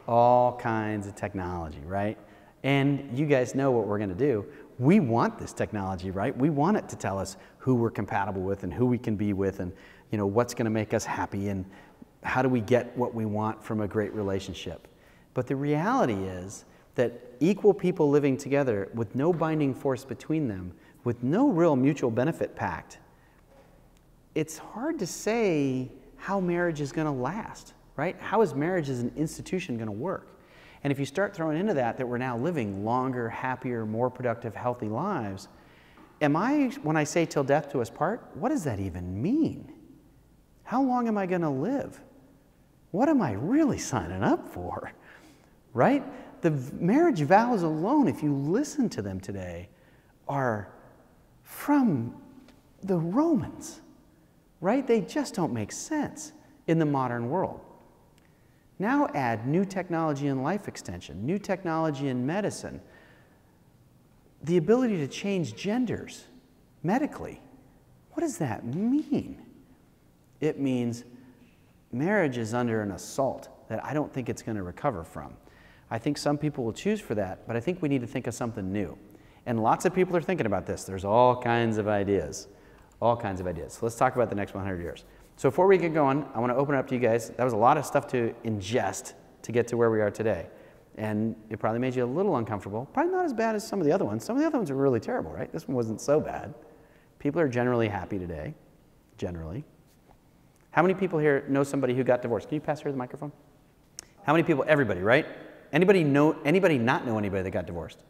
All kinds of technology, right? And you guys know what we're going to do. We want this technology, right? We want it to tell us who we're compatible with and who we can be with and, you know, what's going to make us happy and how do we get what we want from a great relationship. But the reality is that equal people living together with no binding force between them, with no real mutual benefit pact, it's hard to say how marriage is going to last, right? How is marriage as an institution going to work? And if you start throwing into that we're now living longer, happier, more productive, healthy lives, when I say till death do us part, what does that even mean? How long am I going to live? What am I really signing up for, right? The marriage vows alone, if you listen to them today, are from the Romans, right? They just don't make sense in the modern world. Now add new technology in life extension, new technology in medicine, the ability to change genders medically. What does that mean? It means marriage is under an assault that I don't think it's going to recover from. I think some people will choose for that, but I think we need to think of something new. And lots of people are thinking about this. There's all kinds of ideas, all kinds of ideas. So let's talk about the next 100 years. So before we get going, I want to open it up to you guys. That was a lot of stuff to ingest to get to where we are today. And it probably made you a little uncomfortable. Probably not as bad as some of the other ones. Some of the other ones are really terrible, right? This one wasn't so bad. People are generally happy today, generally. How many people here know somebody who got divorced? Can you pass her the microphone? How many people? Everybody, right? Anybody not know anybody that got divorced?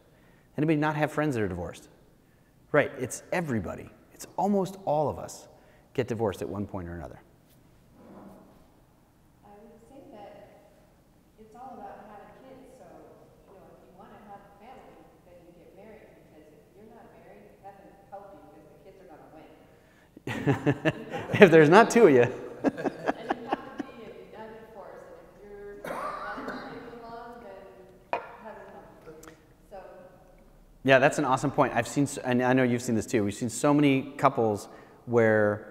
Anybody not have friends that are divorced? Right, it's everybody. It's almost all of us get divorced at one point or another. I would say that it's all about having kids. So, you know, if you want to have a family, then you get married. Because if you're not married, it doesn't help you because the kids are going to win. If there's not two of you. And Yeah, that's an awesome point. I've seen, and I know you've seen this too, we've seen so many couples where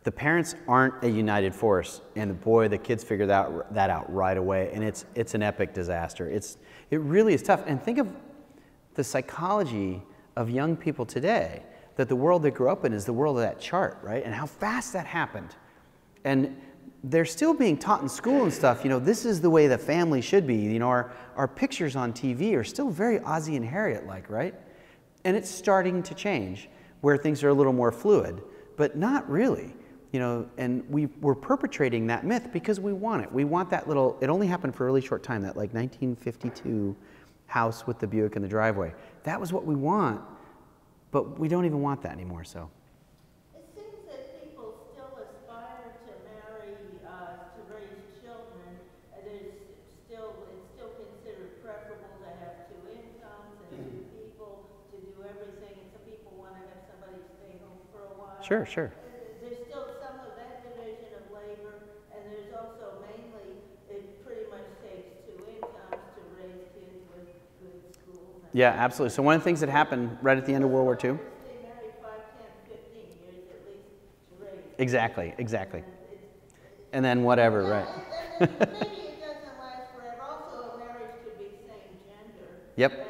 the parents aren't a united force, and the kids figure that out right away, and it's an epic disaster. It really is tough. And think of the psychology of young people today, that the world they grew up in is the world of that chart, right? And how fast that happened. And they're still being taught in school and stuff, this is the way the family should be. Our pictures on TV are still very Ozzie and Harriet-like, right? And it's starting to change, where things are a little more fluid, but not really. And we're perpetrating that myth because we want it. We want that it only happened for a really short time, that like 1952 house with the Buick in the driveway. That was what we want, but we don't even want that anymore, so. It seems that people still aspire to marry, to raise children. It's still considered preferable to have two incomes and two people to do everything, and some people want to have somebody stay home for a while. Sure, sure. There's still some of that division of labor, and there's also mainly, it pretty much takes two incomes to raise kids with good schools. Yeah, absolutely. So one of the things that happened right at the end of World War II. They marry 5, 10, 15 years at least to raise. Exactly. And then whatever, right? Maybe it doesn't last forever. Also, a marriage could be same gender. Yep. And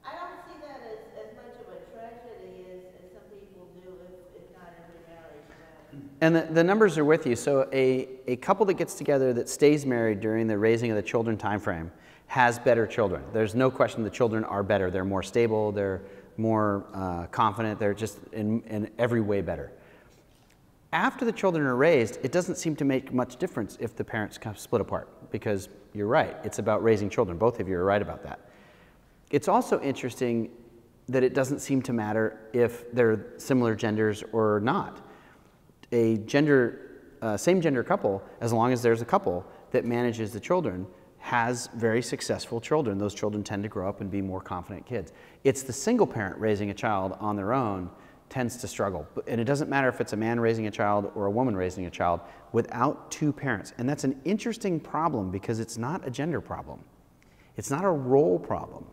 I don't see that as much of a tragedy as some people do if not every marriage does. And the numbers are with you. So a couple that gets together that stays married during the raising of the children time frame has better children. There's no question the children are better. They're more stable. They're more confident. They're just in every way better. After the children are raised, it doesn't seem to make much difference if the parents kind of split apart, because you're right. It's about raising children. Both of you are right about that. It's also interesting that it doesn't seem to matter if they're similar genders or not. A same gender couple, as long as there's a couple that manages the children, has very successful children. Those children tend to grow up and be more confident kids. It's the single parent raising a child on their own tends to struggle. And it doesn't matter if it's a man raising a child or a woman raising a child without two parents. And that's an interesting problem because it's not a gender problem. It's not a role problem.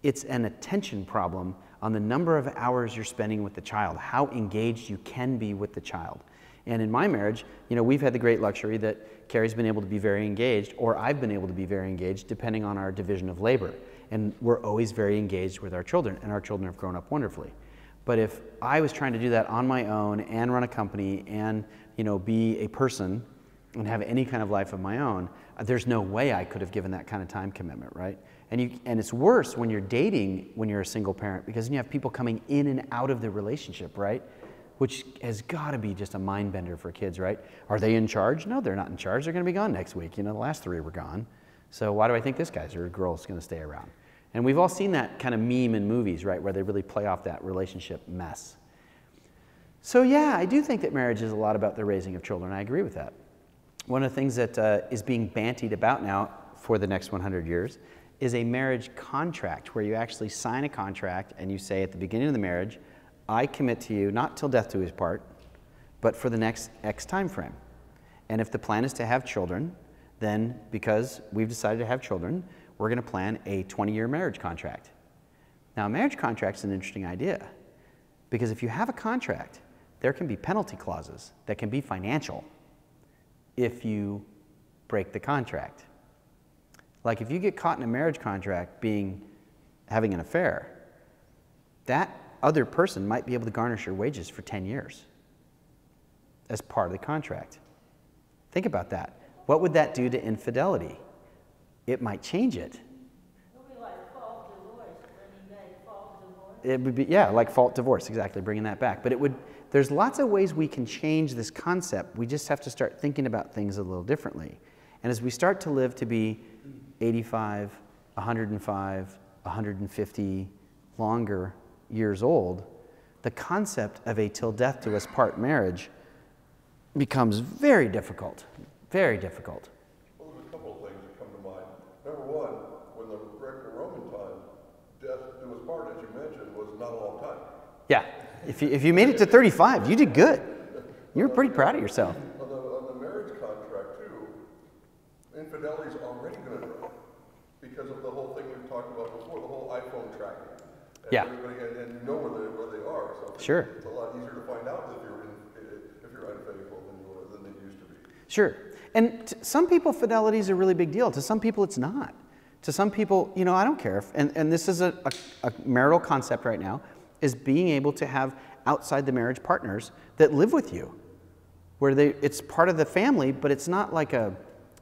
It's an attention problem on the number of hours you're spending with the child, how engaged you can be with the child. And in my marriage, we've had the great luxury that Carrie's been able to be very engaged, or I've been able to be very engaged, depending on our division of labor. And we're always very engaged with our children, and our children have grown up wonderfully. But if I was trying to do that on my own and run a company and be a person and have any kind of life of my own, there's no way I could have given that kind of time commitment, right? And it's worse when you're dating when you're a single parent, because then you have people coming in and out of the relationship, right? Which has got to be just a mind bender for kids, right? Are they in charge? No, they're not in charge. They're going to be gone next week. The last 3 were gone. So why do I think this guy's or girl's going to stay around? And we've all seen that kind of meme in movies, right, where they really play off that relationship mess. So yeah, I do think that marriage is a lot about the raising of children. I agree with that. One of the things that is being bantied about now for the next 100 years is a marriage contract, where you actually sign a contract and you say at the beginning of the marriage, I commit to you, not till death do us part, but for the next X time frame. And if the plan is to have children, then because we've decided to have children, we're going to plan a 20-year marriage contract. Now, a marriage contract is an interesting idea, because if you have a contract, there can be penalty clauses that can be financial if you break the contract. Like if you get caught in a marriage contract having an affair, that other person might be able to garnish your wages for 10 years as part of the contract. Think about that. What would that do to infidelity? It might change it. It would be like fault divorce, bringing back fault divorce. It would be, yeah, like fault divorce, exactly, bringing that back. But there's lots of ways we can change this concept. We just have to start thinking about things a little differently. And as we start to live to be 85, 105, 150, longer years old, the concept of a till death do us part marriage becomes very difficult, very difficult. Well, there's a couple of things that come to mind. Number one, when the Greco-Roman time, death to us part, as you mentioned, was not a long time. Yeah, if you made it to 35, you did good. You were pretty proud of yourself. On the marriage contract, too, infidelity is already going to drop because of the whole thing we've talked about before, the whole iPhone track you. And Yeah. and you know where they are. So Sure. it's a lot easier to find out if you're unfaithful than they used to be. Sure. And to some people, fidelity is a really big deal. To some people, it's not. To some people, you know, I don't care. And this is a marital concept right now, is being able to have outside the marriage partners that live with you, where it's part of the family, but it's not like a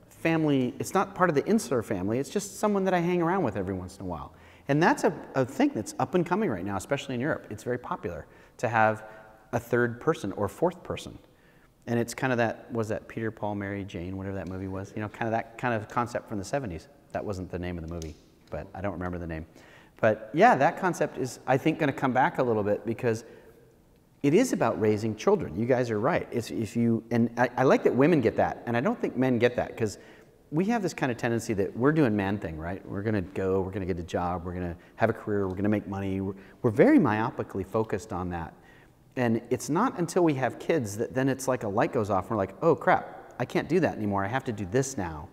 family, it's not part of the insular family, it's just someone that I hang around with every once in a while. And that's a thing that's up and coming right now, especially in Europe. It's very popular to have a third person or fourth person. And it's kind of that, was that Peter, Paul, Mary, Jane, whatever that movie was, you know, kind of that kind of concept from the 70s. That wasn't the name of the movie, but I don't remember the name. But yeah, that concept is, I think, going to come back a little bit because it is about raising children. You guys are right. And I like that women get that, and I don't think men get that because we have this kind of tendency that we're doing man thing, right? We're going to go, we're going to get a job, we're going to have a career, we're going to make money. We're very myopically focused on that. And it's not until we have kids that then it's like a light goes off and we're like, oh crap, I can't do that anymore. I have to do this now.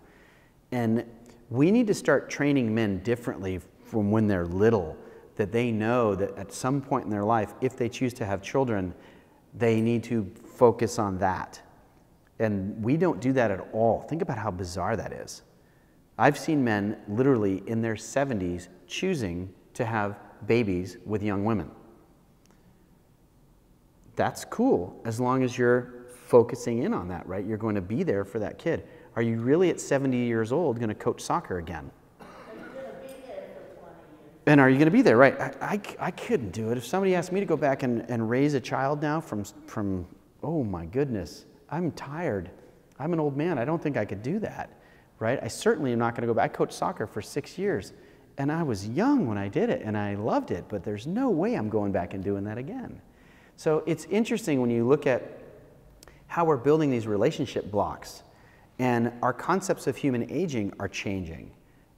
And we need to start training men differently from when they're little, that they know that at some point in their life, if they choose to have children, they need to focus on that. And we don't do that at all. Think about how bizarre that is. I've seen men literally in their 70s choosing to have babies with young women. That's cool as long as you're focusing in on that, right? You're going to be there for that kid. Are you really at 70 years old going to coach soccer again? Are you going to be there for 20 years? And are you going to be there, right? I couldn't do it. If somebody asked me to go back and raise a child now from, oh my goodness, I'm tired. I'm an old man. I don't think I could do that, right? I certainly am not going to go back. I coached soccer for 6 years, and I was young when I did it, and I loved it, but there's no way I'm going back and doing that again. So it's interesting when you look at how we're building these relationship blocks, and our concepts of human aging are changing.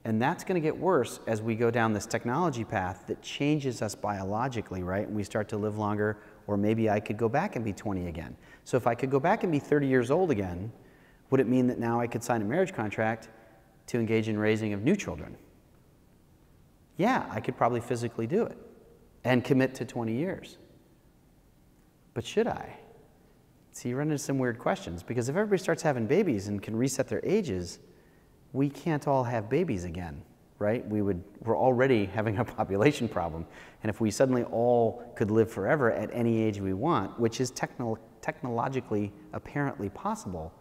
And that's going to get worse as we go down this technology path that changes us biologically, right? And we start to live longer, or maybe I could go back and be 20 again. So if I could go back and be 30 years old again, would it mean that now I could sign a marriage contract to engage in raising of new children? Yeah, I could probably physically do it and commit to 20 years. But should I? See, you run into some weird questions, because if everybody starts having babies and can reset their ages, we can't all have babies again, right? We're already having a population problem. And if we suddenly all could live forever at any age we want, which is technologically apparently possible,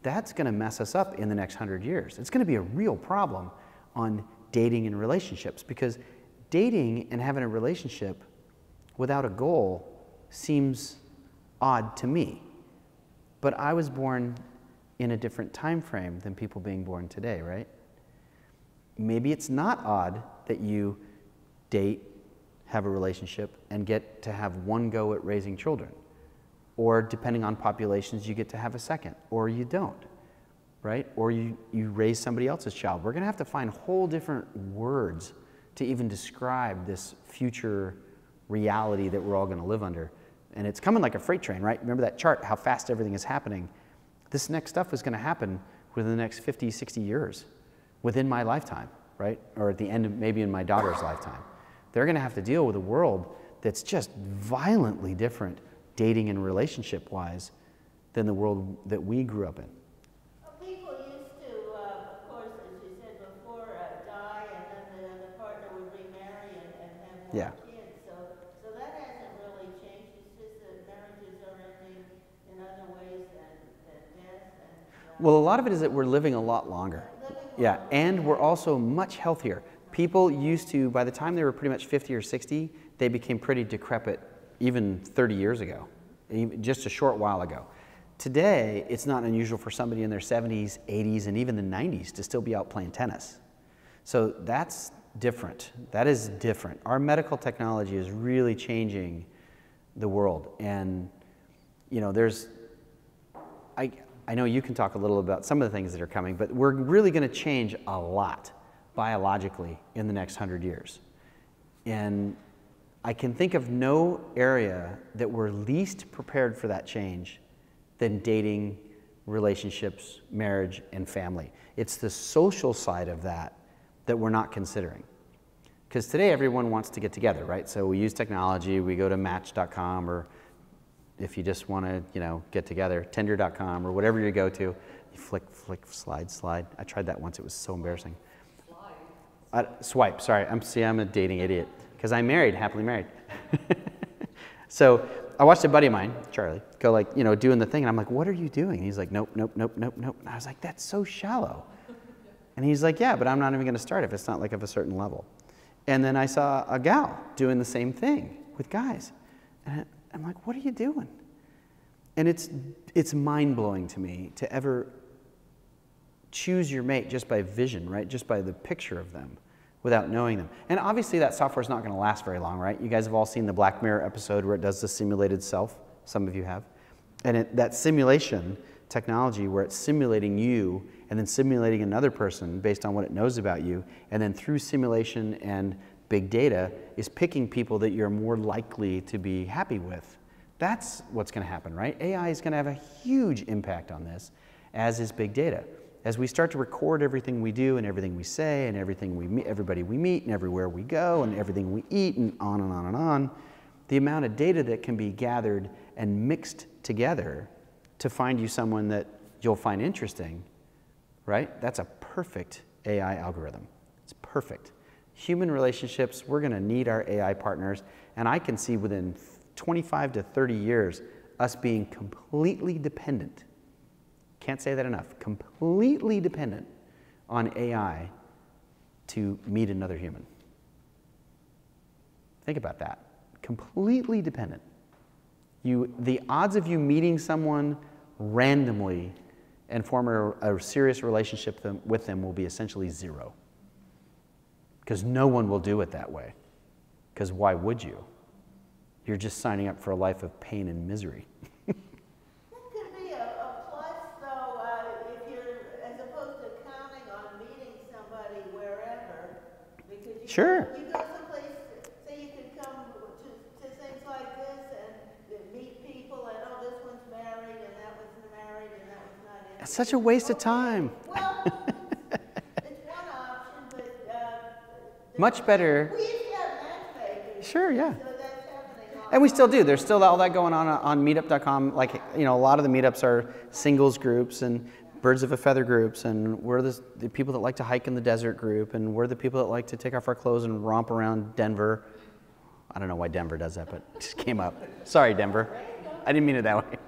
that's going to mess us up in the next 100 years. It's going to be a real problem on dating and relationships, because dating and having a relationship without a goal seems odd to me. But I was born in a different time frame than people being born today, right? Maybe it's not odd that you date, have a relationship, and get to have one go at raising children. Or depending on populations, you get to have a second, or you don't, right? Or you raise somebody else's child. We're going to have to find whole different words to even describe this future reality that we're all going to live under. And it's coming like a freight train, right? Remember that chart, how fast everything is happening. This next stuff is going to happen within the next 50, 60 years, within my lifetime, right? Or at the end of maybe in my daughter's lifetime. They're going to have to deal with a world that's just violently different, dating and relationship-wise, than the world that we grew up in. Well, people used to, of course, as you said before, die, and then the partner would remarry and have more Yeah. kids. So that hasn't really changed. It's just that marriages are ending in other ways than death. Well, a lot of it is that we're living a lot longer. Yeah, and we're also much healthier. People used to, by the time they were pretty much 50 or 60, they became pretty decrepit even 30 years ago, just a short while ago. Today, it's not unusual for somebody in their 70s, 80s, and even the 90s to still be out playing tennis. So that's different. That is different. Our medical technology is really changing the world. And, you know, I know you can talk a little about some of the things that are coming, but we're really going to change a lot biologically in the next 100 years. And I can think of no area that we're least prepared for that change than dating, relationships, marriage, and family. It's the social side of that that we're not considering. Because today everyone wants to get together, right? So we use technology, we go to match.com, or if you just want to, get together, tinder.com, or whatever you go to, you flick, slide. I tried that once, it was so embarrassing. Swipe, sorry, I'm a dating idiot, because I'm married, happily married. So I watched a buddy of mine, Charlie, go doing the thing, and I'm like, what are you doing? And he's like, nope. And I was like, that's so shallow. And he's like, yeah, but I'm not even going to start if it's not like of a certain level. And then I saw a gal doing the same thing with guys. And I'm like, what are you doing? And it's mind-blowing to me to ever choose your mate just by vision, right? Just by the picture of them without knowing them. And obviously that software is not going to last very long, right? You guys have all seen the Black Mirror episode where it does the simulated self. Some of you have. And that simulation technology where it's simulating you and then simulating another person based on what it knows about you, and then through simulation and big data is picking people that you're more likely to be happy with. That's what's going to happen, right? AI is going to have a huge impact on this, as is big data. As we start to record everything we do and everything we say and everybody we meet and everywhere we go and everything we eat and on and on and on, the amount of data that can be gathered and mixed together to find you someone that you'll find interesting, right? That's a perfect AI algorithm. It's perfect. Human relationships, we're going to need our AI partners, and I can see within 25 to 30 years us being completely dependent. Can't say that enough. Completely dependent on AI to meet another human. Think about that. Completely dependent. The odds of you meeting someone randomly and form a serious relationship with them will be essentially zero. Because no one will do it that way. Because why would you? You're just signing up for a life of pain and misery. That could be a plus, though, if you're, as opposed to counting on meeting somebody wherever, because you go someplace, say you could come to things like this and meet people, and oh, this one's married, and that one's married, and that one's not in. It's such a waste of time. Well, it's one option, but much better. we used to have matchmakers. Sure, yeah. So that's happening all And we still do. There's still all that going on meetup.com. Like, a lot of the meetups are singles groups and birds of a feather groups, and we're the people that like to hike in the desert group, and we're the people that like to take off our clothes and romp around Denver. I don't know why Denver does that, but it just came up. Sorry, Denver. I didn't mean it that way.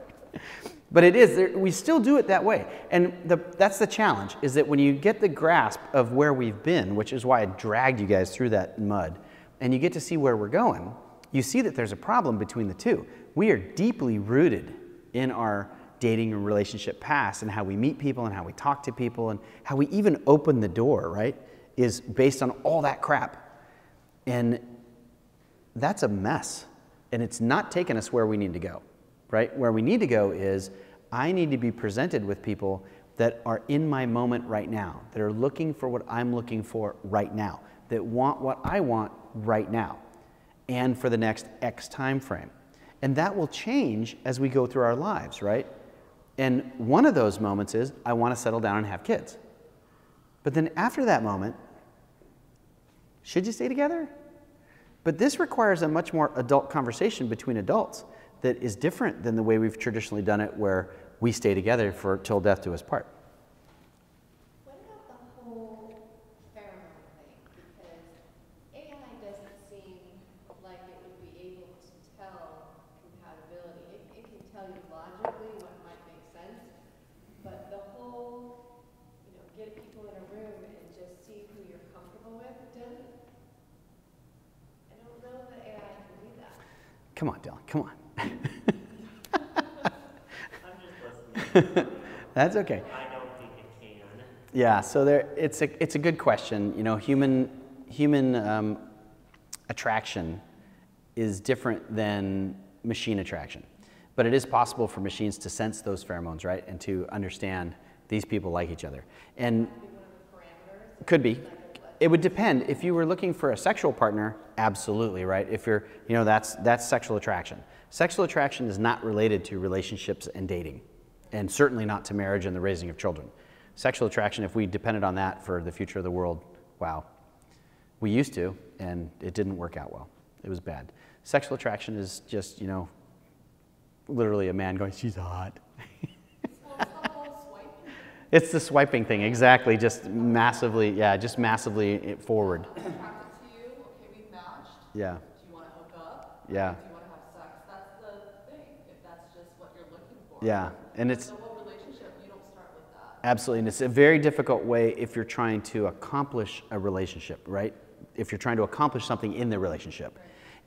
But it is. We still do it that way. And that's the challenge, is that when you get the grasp of where we've been, which is why I dragged you guys through that mud, and you get to see where we're going, you see that there's a problem between the two. We are deeply rooted in our dating and relationship past, and how we meet people and how we talk to people and how we even open the door, right, is based on all that crap. And that's a mess. And it's not taking us where we need to go, right? Where we need to go is I need to be presented with people that are in my moment right now, that are looking for what I'm looking for right now, that want what I want right now, and for the next X time frame. And that will change as we go through our lives, right? And one of those moments is, I want to settle down and have kids. But then after that moment, should you stay together? But this requires a much more adult conversation between adults that is different than the way we've traditionally done it, where we stay together for till death do us part. What about the whole pheromone thing? Because AI doesn't seem like it would be able to tell compatibility. It can tell you logically what might make sense, but the whole, get people in a room and just see who you're comfortable with doesn't. I don't know that AI can do that. Come on, Dylan, come on. I'm just listening. That's okay. I don't think it can. Yeah, so it's a good question. Human attraction is different than machine attraction, but it is possible for machines to sense those pheromones, right, and to understand these people like each other. And could be. It would depend. If you were looking for a sexual partner, absolutely, right? If you're, that's sexual attraction. Sexual attraction is not related to relationships and dating, and certainly not to marriage and the raising of children. Sexual attraction, if we depended on that for the future of the world, wow. We used to. and it didn't work out well. It was bad. Sexual attraction is just, you know, literally a man going, she's hot. It's the swiping thing, exactly, just massively, yeah, just massively forward. Attracted to you, okay, we've matched. Yeah. Do you want to hook up? Yeah. Do you want to have sex? That's the thing, if that's just what you're looking for. Yeah, and it's the whole relationship, you don't start with that. absolutely, and it's a very difficult way if you're trying to accomplish a relationship, right? If you're trying to accomplish something in the relationship.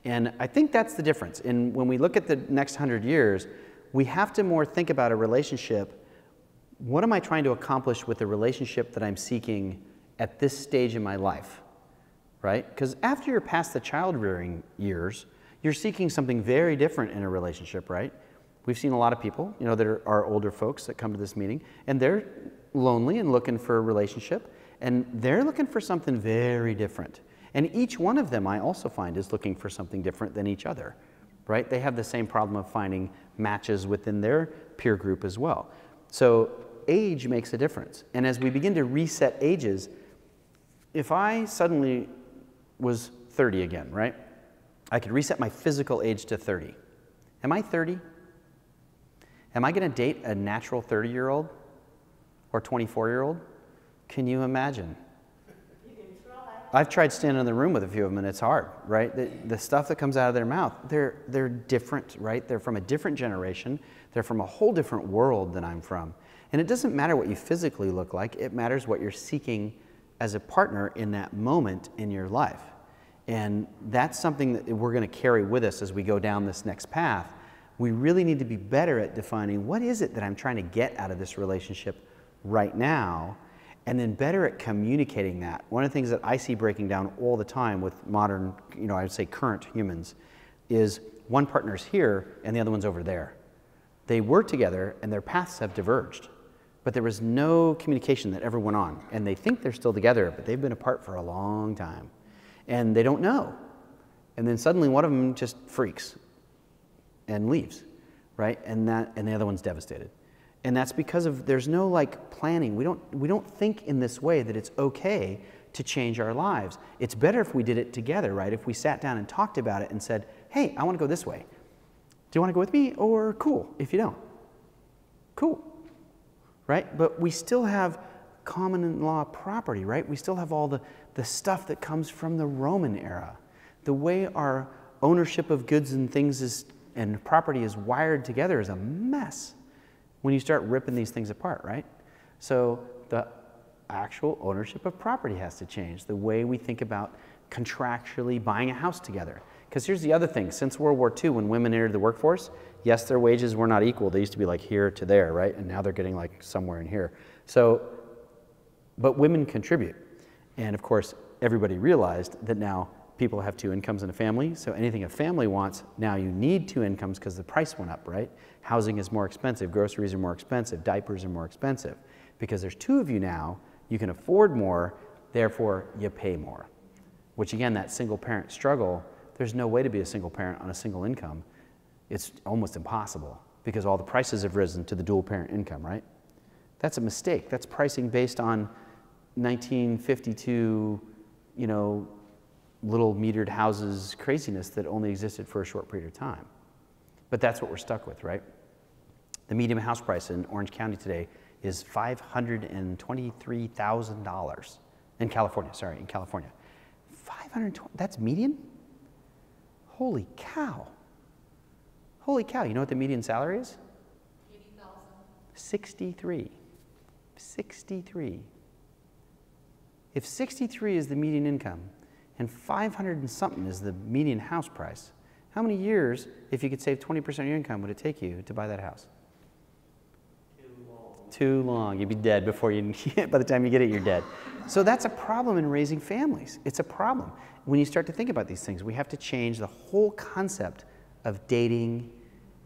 And I think that's the difference. And when we look at the next 100 years, we have to more think about a relationship. What am I trying to accomplish with the relationship that I'm seeking at this stage in my life, right? Because after you're past the child-rearing years, you're seeking something very different in a relationship, right? We've seen a lot of people, you know, that are older folks that come to this meeting, and they're lonely and looking for a relationship, and they're looking for something very different. And each one of them, I also find, is looking for something different than each other, right? They have the same problem of finding matches within their peer group as well. So age makes a difference. And as we begin to reset ages, if I suddenly was 30 again, right? I could reset my physical age to 30. Am I 30? Am I going to date a natural 30-year-old or 24-year-old? Can you imagine? You can try. I've tried standing in the room with a few of them, and it's hard, right? The stuff that comes out of their mouth, they're different, right? They're from a different generation. They're from a whole different world than I'm from. And it doesn't matter what you physically look like. It matters what you're seeking as a partner in that moment in your life. And that's something that we're going to carry with us as we go down this next path. We really need to be better at defining what is it that I'm trying to get out of this relationship right now, and then better at communicating that. One of the things that I see breaking down all the time with modern, you know, I would say current humans, is one partner's here and the other one's over there. They were together and their paths have diverged, but there was no communication that ever went on. And they think they're still together, but they've been apart for a long time. And they don't know. And then suddenly one of them just freaks and leaves, right? And the other one's devastated. And that's because of there's no like planning. We don't think in this way that it's okay to change our lives. It's better if we did it together, right? If we sat down and talked about it and said, hey, I want to go this way. Do you want to go with me? Or cool, if you don't. Cool, right? But we still have common law property, right? We still have all the stuff that comes from the Roman era. The way our ownership of goods and things and property is wired together is a mess when you start ripping these things apart, right? So the actual ownership of property has to change. The way we think about contractually buying a house together. Because here's the other thing. Since World War II, when women entered the workforce, yes, their wages were not equal. They used to be like here to there, right? And now they're getting like somewhere in here. So, but women contribute. And of course, everybody realized that now people have two incomes in a family. So anything a family wants, now you need two incomes because the price went up, right? Housing is more expensive. Groceries are more expensive. Diapers are more expensive. Because there's two of you now, you can afford more, therefore you pay more. Which again, that single parent struggle, there's no way to be a single parent on a single income. It's almost impossible because all the prices have risen to the dual parent income, right? That's a mistake. That's pricing based on 1952, you know, little metered houses craziness that only existed for a short period of time. But that's what we're stuck with, right? The median house price in Orange County today is $523,000 in California, sorry, in California. 520, that's median? Holy cow. Holy cow, you know what the median salary is? 80,000. 63. 63. If 63 is the median income and 500 and something is the median house price, how many years, if you could save 20% of your income, would it take you to buy that house? Too long. Too long. You'd be dead before you, by the time you get it, you're dead. So that's a problem in raising families. It's a problem. When you start to think about these things, we have to change the whole concept of dating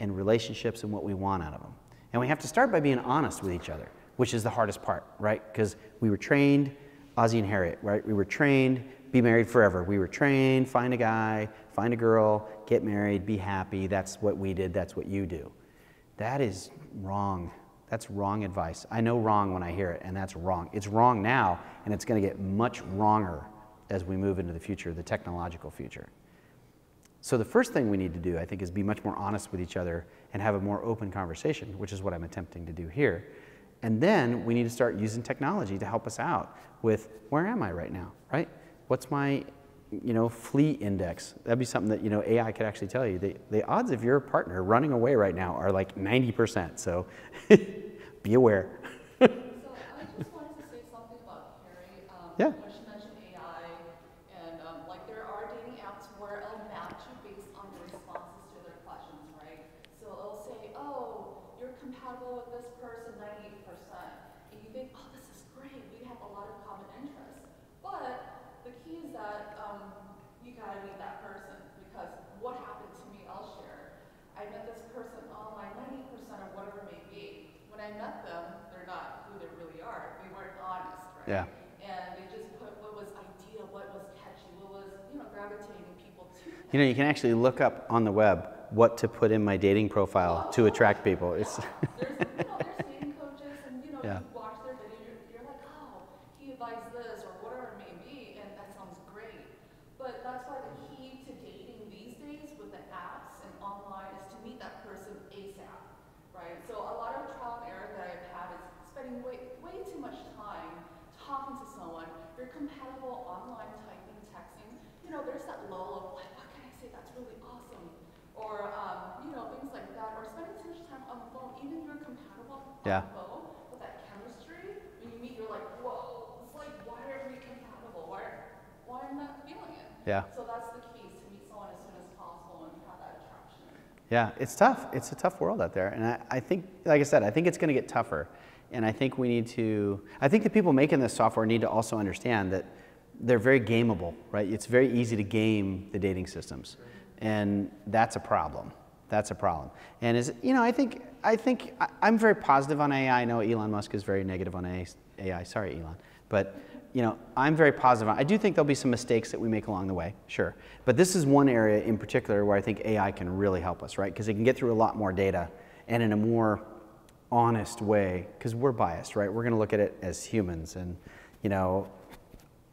and relationships and what we want out of them. And we have to start by being honest with each other, which is the hardest part, right? Because we were trained, Ozzie and Harriet, right? We were trained, be married forever. We were trained, find a guy, find a girl, get married, be happy. That's what we did, that's what you do. That is wrong. That's wrong advice. I know wrong when I hear it, and that's wrong. It's wrong now, and it's going to get much wronger as we move into the future, the technological future. So the first thing we need to do, I think, is be much more honest with each other and have a more open conversation, which is what I'm attempting to do here. And then we need to start using technology to help us out with, where am I right now, right? What's my, flea index? That'd be something that, AI could actually tell you. The odds of your partner running away right now are like 90%, so be aware. So I just wanted to say something about Carrie. Yeah. When she mentioned AI, and like there are dating apps where it'll match you based on your responses to their questions, right? So it'll say, oh, you're compatible with this person 98%. And you think, oh, this is great. We have a lot of common interests. But the key is that you gotta meet that person, because what happened to me, I'll share. I met this person online, 90% or whatever it may be. When I met them, they're not who they really are. We weren't honest, right? Yeah. And they just put what was ideal, what was catchy, what was, gravitating people to them. You can actually look up on the web what to put in my dating profile to attract people. It's There's dating coaches, and Yeah. you watch their video, you're like, oh, he advised this or whatever it may be, and that sounds great. But that's why the key to dating these days with the apps and online is to meet that person ASAP, right? So a lot of trial and error that I've had is spending way too much time talking to someone. You're compatible online, typing, texting. There's that lull of like, what can I say that's really awesome? Or, things like that. Or spending too much time on the phone. Even you're compatible on Yeah. the phone, with that chemistry, when you meet, you're like, whoa, it's like, why are we compatible? Why am I not feeling it? Yeah. So that's the key, is to meet someone as soon as possible and have that attraction. Yeah, it's tough. It's a tough world out there. And I think, like I said, I think it's going to get tougher. And I think I think the people making this software need to also understand that they're very gameable, right? It's very easy to game the dating systems. And that's a problem. That's a problem. And I think I'm very positive on AI. I know Elon Musk is very negative on AI. Sorry, Elon. But I'm very positive. I do think there'll be some mistakes that we make along the way, sure. But this is one area in particular where I think AI can really help us, right? Because it can get through a lot more data and in a more honest way, because we're biased, right? We're going to look at it as humans, and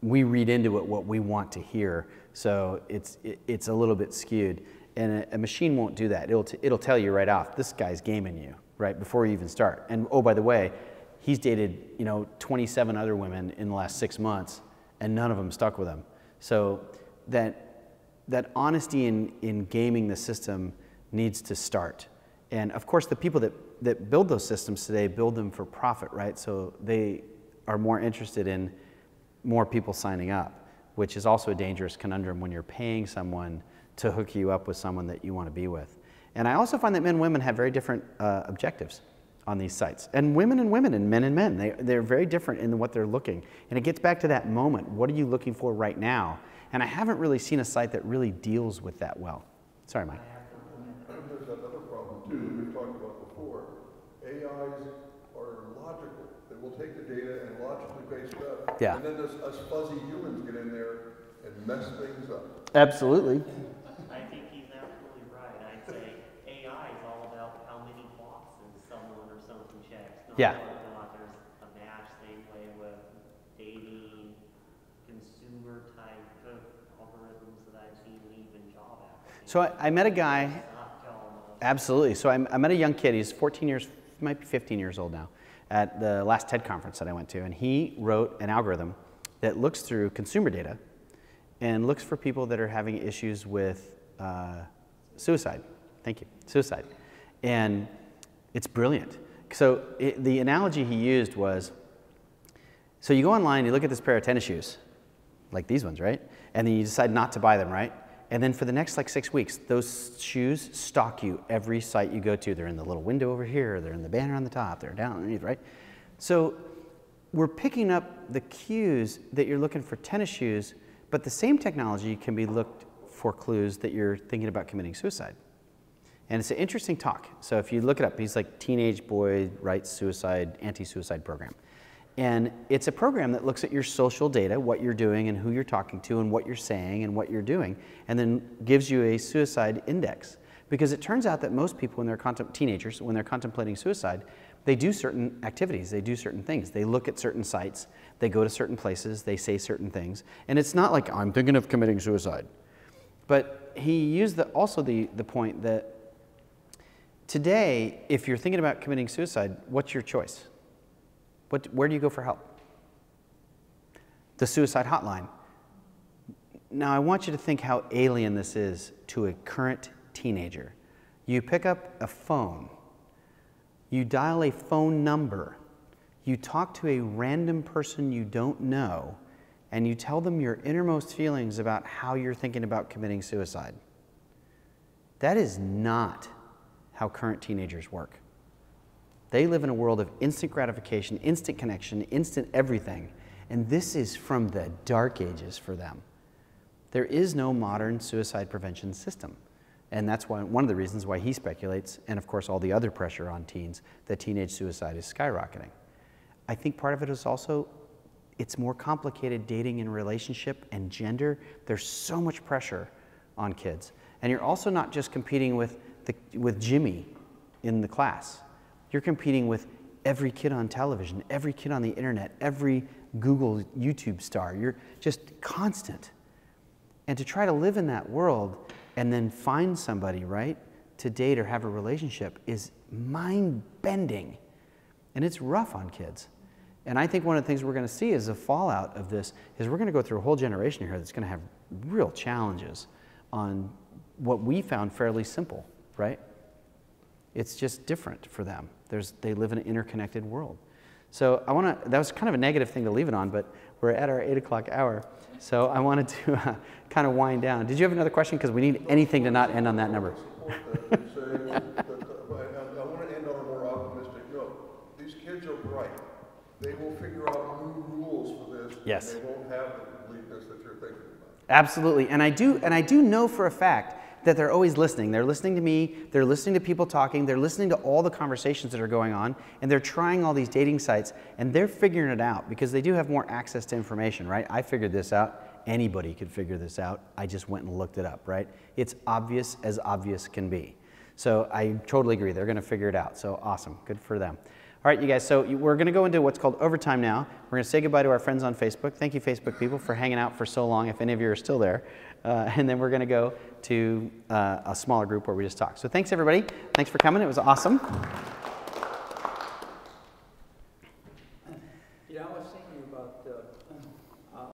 we read into it what we want to hear, so it's a little bit skewed. And a machine won't do that. It'll tell you right off, this guy's gaming you, right, before you even start. And oh, by the way, he's dated 27 other women in the last 6 months, and none of them stuck with him. So that honesty in gaming the system needs to start. And of course, the people that build those systems today build them for profit, right? So they are more interested in more people signing up, which is also a dangerous conundrum when you're paying someone to hook you up with someone that you want to be with. And I also find that men and women have very different objectives on these sites. And women and men and men, they're very different in what they're looking. And it gets back to that moment. What are you looking for right now? And I haven't really seen a site that really deals with that well. Sorry, Mike. There's another problem too that we've talked about before. AIs are logical. They will take the data and logically base it up. Yeah. And then us fuzzy humans get in there and mess things up. Absolutely. I think he's absolutely right. I'd say AI is all about how many boxes someone or something checks. Not Yeah. whether or not there's a match. Same way with dating, consumer type of algorithms that I've seen, even job applications. So I met a guy. Not telling us. Absolutely. So I met a young kid. He's 14 years, might be 15 years old now, at the last TED conference that I went to. And he wrote an algorithm that looks through consumer data and looks for people that are having issues with suicide. Thank you. Suicide. And it's brilliant. So the analogy he used was, so you go online, you look at this pair of tennis shoes, like these ones, right? And then you decide not to buy them, right? And then for the next 6 weeks, those shoes stalk you every site you go to. They're in the little window over here, they're in the banner on the top, they're down underneath, right? So we're picking up the cues that you're looking for tennis shoes, but the same technology can be looked for clues that you're thinking about committing suicide. And it's an interesting talk. So if you look it up, he's like teenage boy writes suicide, anti-suicide program. And it's a program that looks at your social data, what you're doing and who you're talking to and what you're saying and what you're doing, and then gives you a suicide index. Because it turns out that most people, when they're teenagers, when they're contemplating suicide, they do certain activities, they do certain things. They look at certain sites, they go to certain places, they say certain things. And it's not like, I'm thinking of committing suicide. But he used also the point that today, if you're thinking about committing suicide, what's your choice? Where do you go for help? The suicide hotline. Now, I want you to think how alien this is to a current teenager. You pick up a phone, you dial a phone number, you talk to a random person you don't know, and you tell them your innermost feelings about how you're thinking about committing suicide. That is not how current teenagers work. They live in a world of instant gratification, instant connection, instant everything, and this is from the dark ages for them. There is no modern suicide prevention system. And that's one of the reasons why he speculates, and of course all the other pressure on teens, that teenage suicide is skyrocketing. I think part of it is also, it's more complicated dating and relationship and gender. There's so much pressure on kids. And you're also not just competing with Jimmy in the class. You're competing with every kid on television, every kid on the internet, every Google, YouTube star. You're just constant. And to try to live in that world and then find somebody, right, to date or have a relationship is mind-bending. And it's rough on kids. And I think one of the things we're going to see as a fallout of this is we're going to go through a whole generation here that's going to have real challenges on what we found fairly simple, right? It's just different for them. They live in an interconnected world. So that was kind of a negative thing to leave it on, but we're at our 8 o'clock hour. So I wanted to kind of wind down. Did you have another question? Because we need anything to not end on that number. I want to end on a more optimistic note. These kids are bright. They will figure out new rules for this. Yes. And they won't have the completeness that you're thinking about. Absolutely. And I do know for a fact that they're always listening. They're listening to me, they're listening to people talking, they're listening to all the conversations that are going on, and they're trying all these dating sites, and they're figuring it out because they do have more access to information, right? I figured this out. Anybody could figure this out. I just went and looked it up, right? It's obvious as obvious can be. So I totally agree. They're going to figure it out. So awesome. Good for them. All right, you guys, so we're going to go into what's called overtime now. We're going to say goodbye to our friends on Facebook. Thank you, Facebook people, for hanging out for so long, if any of you are still there. And then we're going to go to a smaller group where we just talk. So thanks, everybody. Thanks for coming. It was awesome.